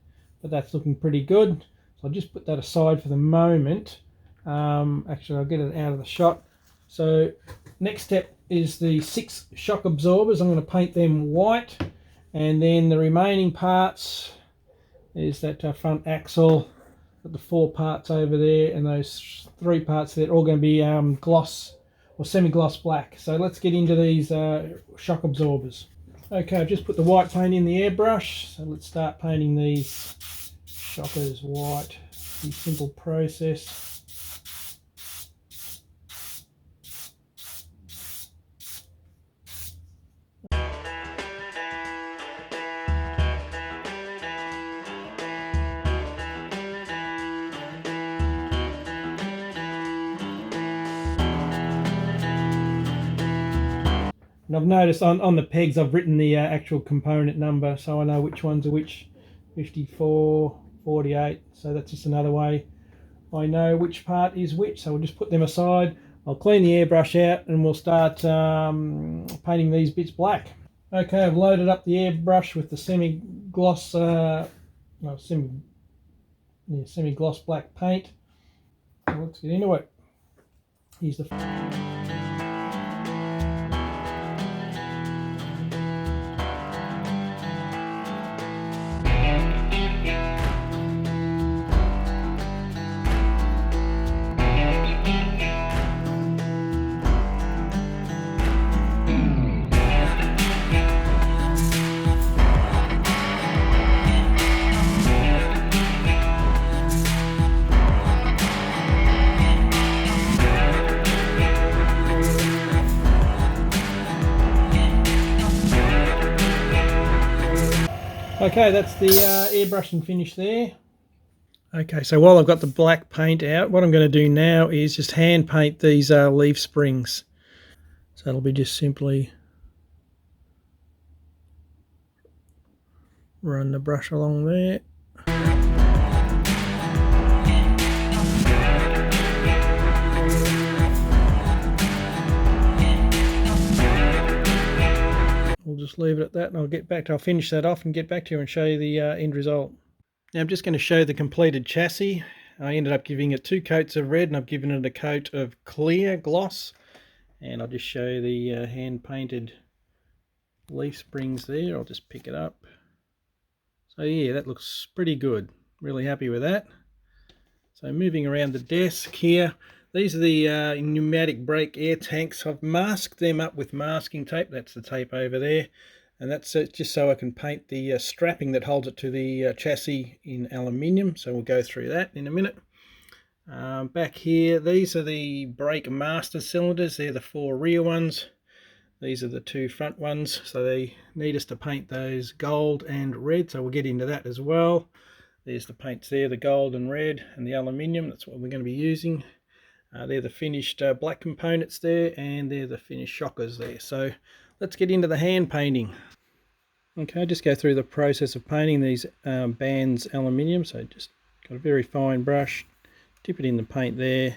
but that's looking pretty good. So I'll just put that aside for the moment. Actually, I'll get it out of the shot. So next step is the 6 shock absorbers. I'm going to paint them white, and then the remaining parts is that front axle, got the 4 parts over there, and those 3 parts there are all going to be gloss or semi-gloss black. So let's get into these shock absorbers. Okay, I've just put the white paint in the airbrush, so let's start painting these shockers white. Pretty simple process. And I've noticed on the pegs I've written the actual component number, so I know which ones are which. 54, 48, so that's just another way I know which part is which. So we'll just put them aside. I'll clean the airbrush out and we'll start painting these bits black. Okay, I've loaded up the airbrush with the semi-gloss semi-gloss black paint. So let's get into it. Here's the Okay, that's the airbrush and finish there. Okay, so while I've got the black paint out, what I'm going to do now is just hand paint these leaf springs. So it'll be just simply run the brush along there. We'll just leave it at that, and I'll finish that off and get back to you and show you the end result. Now I'm just going to show the completed chassis. I ended up giving it 2 coats of red, and I've given it a coat of clear gloss. And I'll just show the hand painted leaf springs there. I'll just pick it up. So yeah, that looks pretty good. Really happy with that. So moving around the desk here, these are the pneumatic brake air tanks. I've masked them up with masking tape. That's the tape over there. And that's just so I can paint the strapping that holds it to the chassis in aluminium. So we'll go through that in a minute. Back here, these are the brake master cylinders. They're the 4 rear ones. These are the 2 front ones. So they need us to paint those gold and red. So we'll get into that as well. There's the paints there, the gold and red, and the aluminium. That's what we're going to be using. They're the finished black components there, and they're the finished shockers there. So let's get into the hand painting. Okay, just go through the process of painting these bands aluminium. So just got a very fine brush, dip it in the paint there,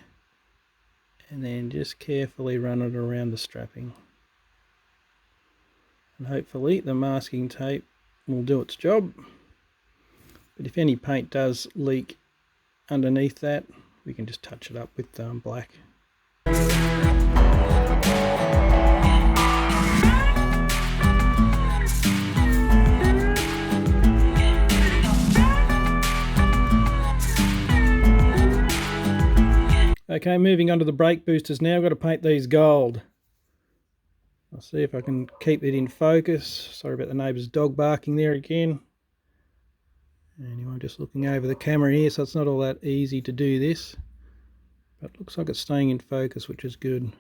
and then just carefully run it around the strapping. And hopefully the masking tape will do its job. But if any paint does leak underneath that, we can just touch it up with black. Okay, moving on to the brake boosters now. I've got to paint these gold. I'll see if I can keep it in focus. Sorry about the neighbour's dog barking there again. Anyway, just looking over the camera here, so it's not all that easy to do this. But it looks like it's staying in focus, which is good.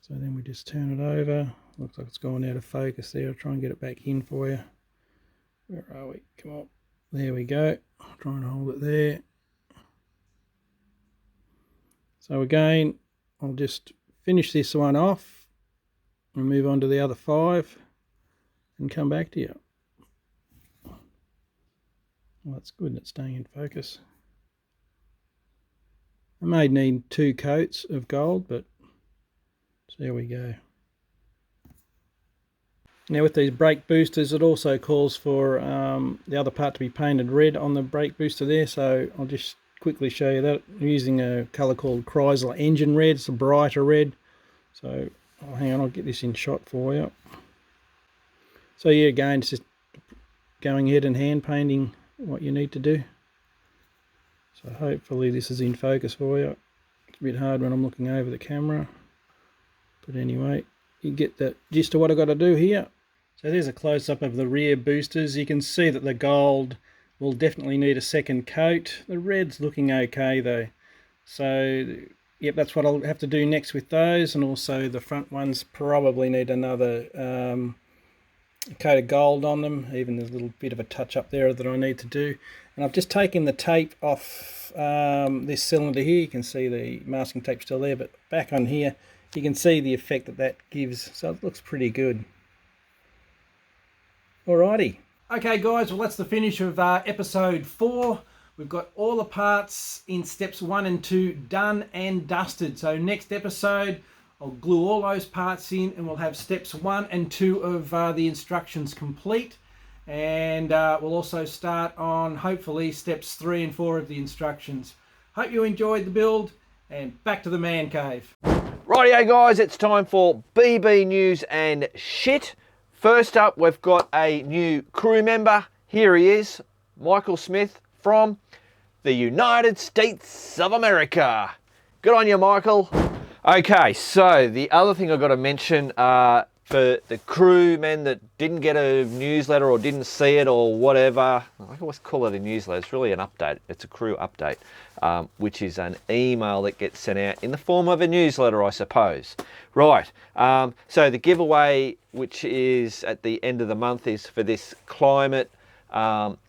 So then we just turn it over. Looks like it's gone out of focus there. I'll try and get it back in for you. Where are we? Come on. There we go. I'll try and hold it there. So again, I'll just finish this one off and move on to the other 5 and come back to you. Well, that's good, it's staying in focus. I may need 2 coats of gold, but there we go. Now with these brake boosters, it also calls for the other part to be painted red on the brake booster there, so I'll just quickly show you that. I'm using a colour called Chrysler Engine Red. It's a brighter red. So hang on, I'll get this in shot for you. So yeah, again, it's just going ahead and hand painting what you need to do. So hopefully this is in focus for you. It's a bit hard when I'm looking over the camera. But anyway, you get the gist of what I've got to do here. So there's a close-up of the rear boosters. You can see that the gold will definitely need a second coat. The red's looking okay though. So yep, that's what I'll have to do next with those, and also the front ones probably need another coat of gold on them. Even there's a little bit of a touch up there that I need to do. And I've just taken the tape off this cylinder here. You can see the masking tape still there, but back on here you can see the effect that that gives. So it looks pretty good. Alrighty. Okay guys, well that's the finish of episode 4. We've got all the parts in steps 1 and 2 done and dusted. So next episode, I'll glue all those parts in and we'll have steps 1 and 2 of the instructions complete. And we'll also start on hopefully steps 3 and 4 of the instructions. Hope you enjoyed the build, and back to the man cave. Rightio guys, it's time for BB news and shit. First up, we've got a new crew member. Here he is, Michael Smith from the United States of America. Good on you, Michael. Okay, so the other thing I've got to mention for the crewmen that didn't get a newsletter or didn't see it or whatever, I always call it a newsletter, it's really an update. It's a crew update, which is an email that gets sent out in the form of a newsletter, I suppose. Right, so the giveaway, which is at the end of the month, is for this climate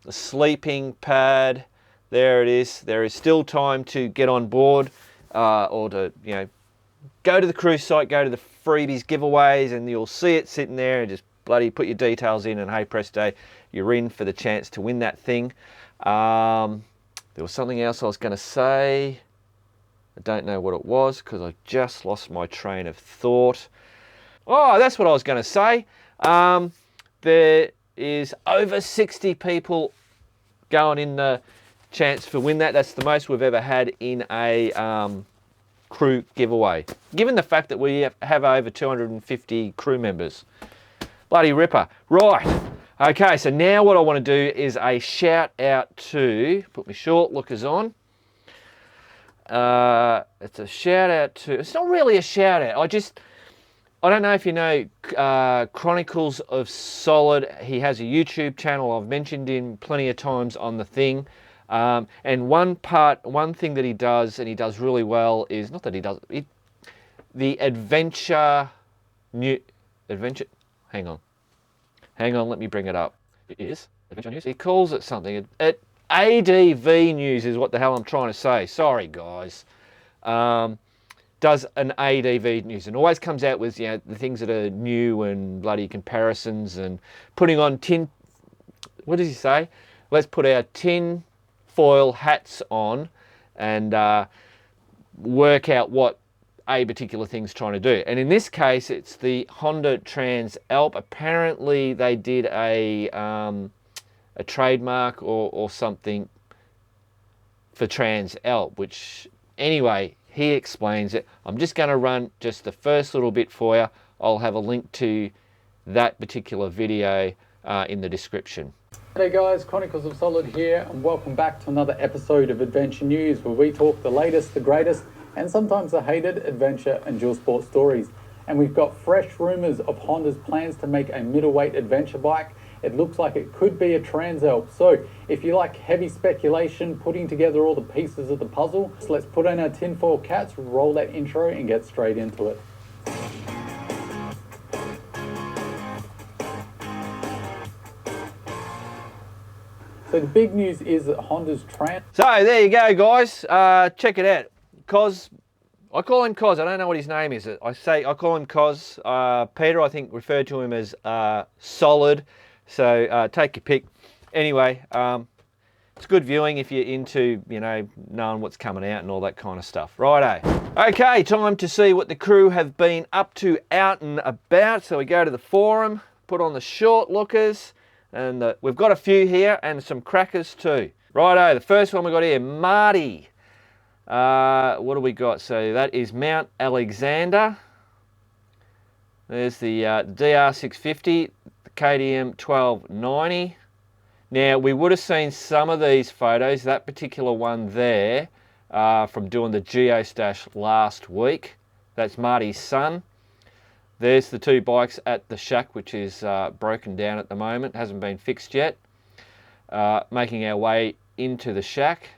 sleeping pad. There it is. There is still time to get on board or to, you know, go to the cruise site, go to the freebies giveaways, and you'll see it sitting there, and just bloody put your details in, and hey presto, you're in for the chance to win that thing. There was something else I was going to say. I don't know what it was because I just lost my train of thought. Oh, that's what I was going to say. There is over 60 people going in the chance for win that. That's the most we've ever had in a crew giveaway, given the fact that we have over 250 crew members. Bloody ripper. Right, okay, so now what I want to do is a shout out to, put my short lookers on. It's a shout out to, it's not really a shout out, I don't know if you know Chronicles of Solid. He has a YouTube channel I've mentioned him plenty of times on the thing. And one thing that he does, and he does really well, is, not that he does, the adventure, hang on, let me bring it up. It is adventure news. He calls it something. ADV news is what the hell I'm trying to say. Sorry guys. Does an ADV news and always comes out with, you know, the things that are new and bloody comparisons and putting on what does he say? Let's put our tin foil hats on and work out what a particular thing's trying to do. And in this case, it's the Honda Transalp. Apparently they did a trademark or something for Transalp, which anyway, he explains it. I'm just going to run just the first little bit for you. I'll have a link to that particular video in the description. Hey guys, Chronicles of Solid here, and welcome back to another episode of Adventure News, where we talk the latest, the greatest, and sometimes the hated adventure and dual sport stories. And we've got fresh rumours of Honda's plans to make a middleweight adventure bike. It looks like it could be a Transalp. So if you like heavy speculation, putting together all the pieces of the puzzle, so let's put on our tinfoil caps, roll that intro and get straight into it. So the big news is that Honda's So there you go guys, check it out. Cos I call him Cos. I don't know what his name is. I call him Cos. Peter, I think, referred to him as Solid. So take your pick. Anyway, it's good viewing if you're into, you know, knowing what's coming out and all that kind of stuff. Righto. Okay, time to see what the crew have been up to out and about. So we go to the forum, put on the short lookers, and we've got a few here and some crackers too. Righto, the first one we got here, Marty. What do we got? So that is Mount Alexander. There's the DR650, the KTM 1290. Now, we would have seen some of these photos, that particular one there, from doing the Geostash last week. That's Marty's son. There's the two bikes at the shack, which is broken down at the moment, hasn't been fixed yet. Making our way into the shack.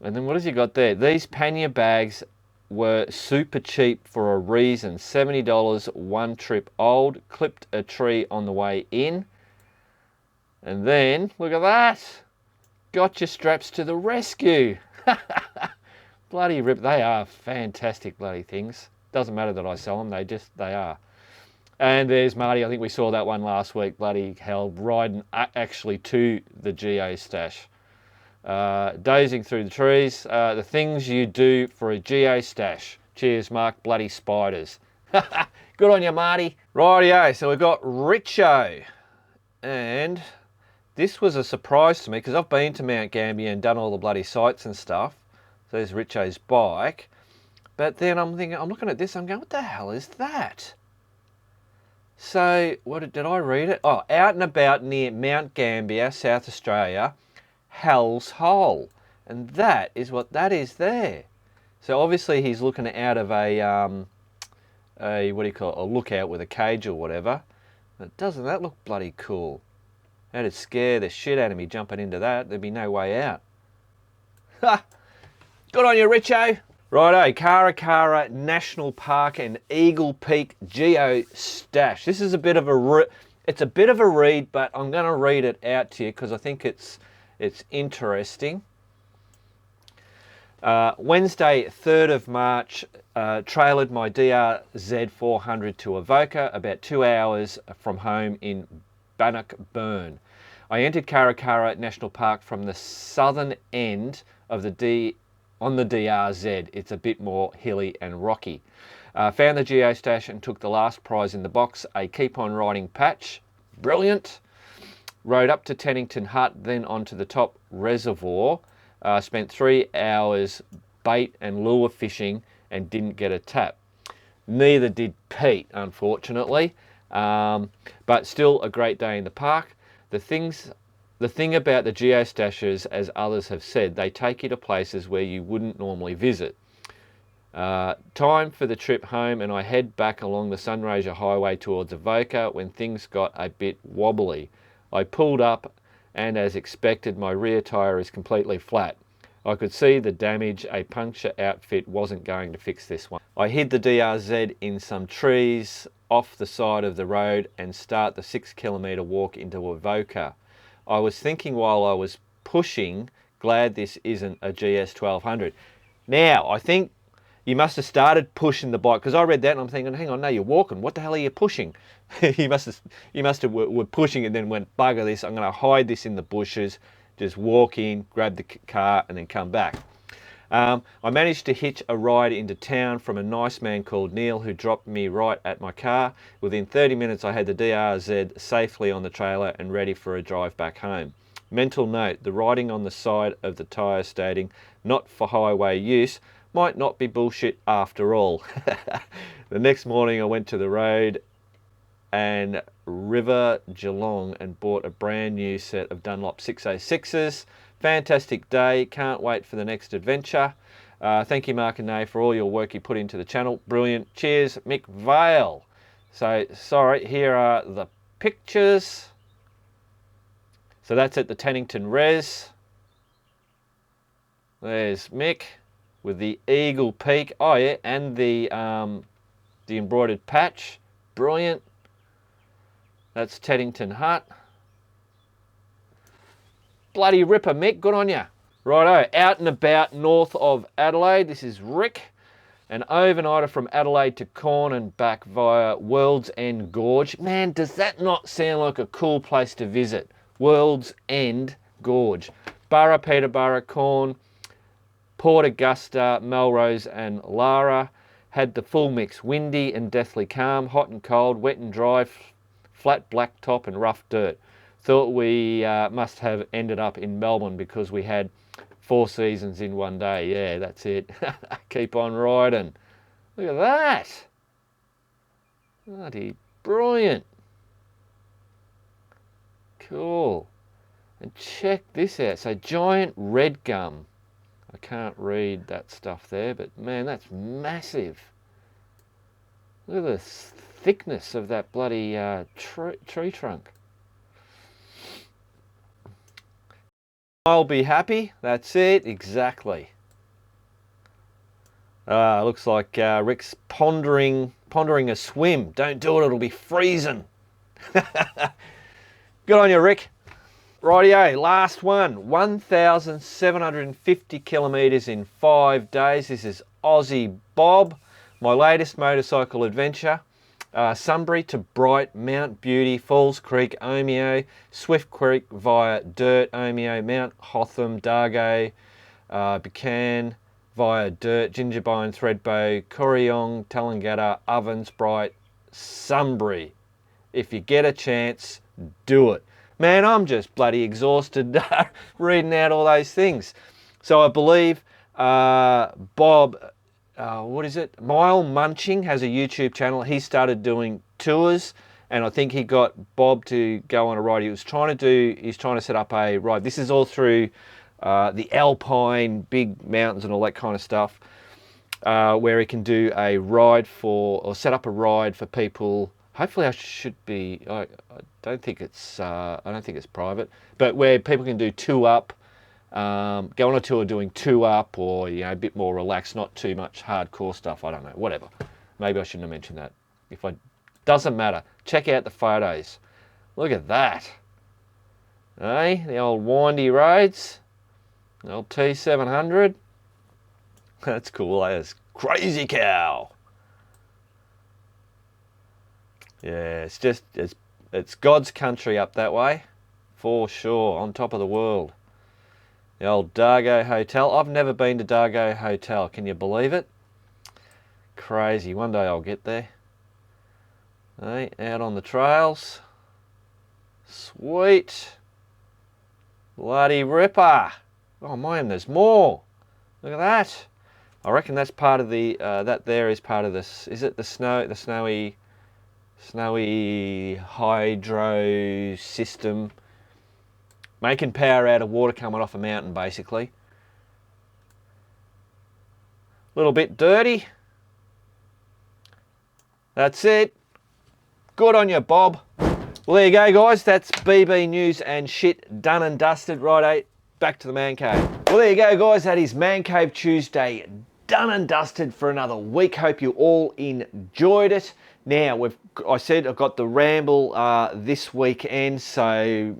And then what has he got there? These pannier bags were super cheap for a reason. $70, one trip old, clipped a tree on the way in. And then, look at that. Gotcha straps to the rescue. Bloody rip, they are fantastic bloody things. Doesn't matter that I sell them, they are. And there's Marty, I think we saw that one last week, bloody hell, riding actually to the Geostash. Dozing through the trees, the things you do for a Geostash. Cheers, Mark, bloody spiders. Good on you, Marty. Rightio, so we've got Richo. And this was a surprise to me because I've been to Mount Gambier and done all the bloody sites and stuff. So there's Richo's bike. But then I'm thinking, I'm looking at this, I'm going, what the hell is that? So, did I read it? Oh, out and about near Mount Gambier, South Australia, Hell's Hole. And that is what that is there. So obviously he's looking out of a what do you call it, a lookout with a cage or whatever. But doesn't that look bloody cool? That'd scare the shit out of me jumping into that. There'd be no way out. Ha! Good on you, Richo. Righto, Karakara National Park and Eagle Peak Geostash. This is a bit of a it's a bit of a read, but I'm going to read it out to you because I think it's interesting. Wednesday, 3rd of March, trailered my DRZ 400 to Avoca, about 2 hours from home in Bannockburn. I entered Karakara National Park from the southern end of the on the DRZ. It's a bit more hilly and rocky. Found the Geostash and took the last prize in the box, a Keep On Riding patch. Brilliant. Rode up to Tennington Hut, then onto the top reservoir. Spent 3 hours bait and lure fishing and didn't get a tap. Neither did Pete, unfortunately. But still a great day in the park. The thing about the Geostashers, as others have said, they take you to places where you wouldn't normally visit. Time for the trip home, and I head back along the Sunraysia Highway towards Avoca when things got a bit wobbly. I pulled up, and as expected, my rear tyre is completely flat. I could see the damage. A puncture outfit wasn't going to fix this one. I hid the DRZ in some trees off the side of the road and start the 6 kilometre walk into Avoca. I was thinking while I was pushing, glad this isn't a GS 1200. Now, I think you must have started pushing the bike, because I read that and I'm thinking, hang on, no, you're walking. What the hell are you pushing? you must have were pushing and then went, bugger this, I'm going to hide this in the bushes, just walk in, grab the car and then come back. I managed to hitch a ride into town from a nice man called Neil who dropped me right at my car. Within 30 minutes I had the DRZ safely on the trailer and ready for a drive back home. Mental note, the writing on the side of the tyre stating not for highway use might not be bullshit after all. The next morning I went to the road and River Geelong and bought a brand new set of Dunlop 606s. Fantastic day, can't wait for the next adventure. Thank you, Mark and Nay, for all your work you put into the channel. Brilliant. Cheers, Mick Vale. So, sorry, here are the pictures. So that's at the Tennington Res. There's Mick with the Eagle Peak. Oh yeah, and the embroidered patch. Brilliant. That's Teddington Hut. Bloody ripper, Mick. Good on ya. Righto, out and about north of Adelaide. This is Rick. An overnighter from Adelaide to Cairn and back via World's End Gorge. Man, does that not sound like a cool place to visit? World's End Gorge. Burra, Peterborough, Cairn, Port Augusta, Melrose and Lara. Had the full mix, windy and deathly calm, hot and cold, wet and dry, flat black top and rough dirt. Thought we must have ended up in Melbourne because we had 4 seasons in one day. Yeah, that's it. Keep on riding. Look at that. Bloody brilliant. Cool. And check this out. So giant red gum. I can't read that stuff there, but man, that's massive. Look at the thickness of that bloody tree trunk. I'll be happy. That's it, exactly. Looks like Rick's pondering a swim. Don't do it, it'll be freezing. Good on you, Rick. Rightio, last one. 1,750 kilometres in 5 days. This is Aussie Bob. My latest motorcycle adventure. Sunbury to Bright, Mount Beauty, Falls Creek, Omeo, Swift Creek via Dirt, Omeo, Mount Hotham, Dargo, Buchan via Dirt, Gingerbine, Thredbo, Corryong, Tallangatta, Ovens, Bright, Sunbury. If you get a chance, do it. Man, I'm just bloody exhausted reading out all those things. So I believe Bob, what is it? Mile Munching has a YouTube channel. He started doing tours, and I think he got Bob to go on a ride. He's trying to set up a ride. This is all through the Alpine, big mountains and all that kind of stuff, where he can do a ride or set up a ride for people. Hopefully, I don't think it's private, but where people can do two up, go on a tour doing two up, or a bit more relaxed, not too much hardcore stuff. I don't know, whatever. Maybe I shouldn't have mentioned that. Doesn't matter. Check out the photos. Look at that. Hey, the old windy roads, the old T700. That's cool. That's crazy cow. Yeah, it's God's country up that way, for sure, on top of the world. The old Dargo Hotel. I've never been to Dargo Hotel. Can you believe it? Crazy. One day I'll get there. Hey, out on the trails. Sweet. Bloody ripper. Oh man, there's more. Look at that. I reckon that's part of the, that there is part of this. Is it the snowy hydro system, making power out of water coming off a mountain, basically. A little bit dirty. That's it. Good on you, Bob. Well, there you go, guys. That's BB News and shit done and dusted. Right, back to the Man Cave. Well, there you go, guys. That is Man Cave Tuesday done and dusted for another week. Hope you all enjoyed it. Now, I said I've got the ramble this weekend, so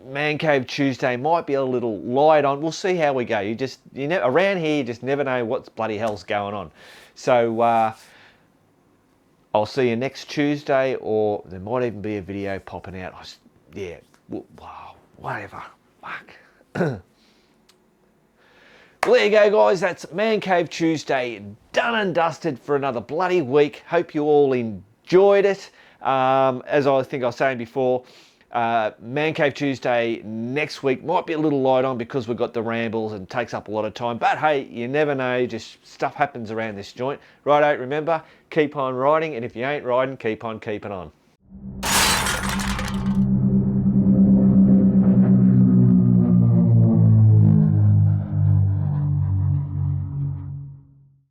Man Cave Tuesday might be a little light on. We'll see how we go. Around here, you just never know what's bloody hell's going on. So I'll see you next Tuesday, or there might even be a video popping out. Yeah, whatever. Fuck. Well, there you go, guys. That's Man Cave Tuesday done and dusted for another bloody week. Hope you all enjoyed it. As I think I was saying before, Man Cave Tuesday next week might be a little light on because we've got the rambles and takes up a lot of time. But hey, you never know. Just stuff happens around this joint. Righto, remember, keep on riding. And if you ain't riding, keep on keeping on.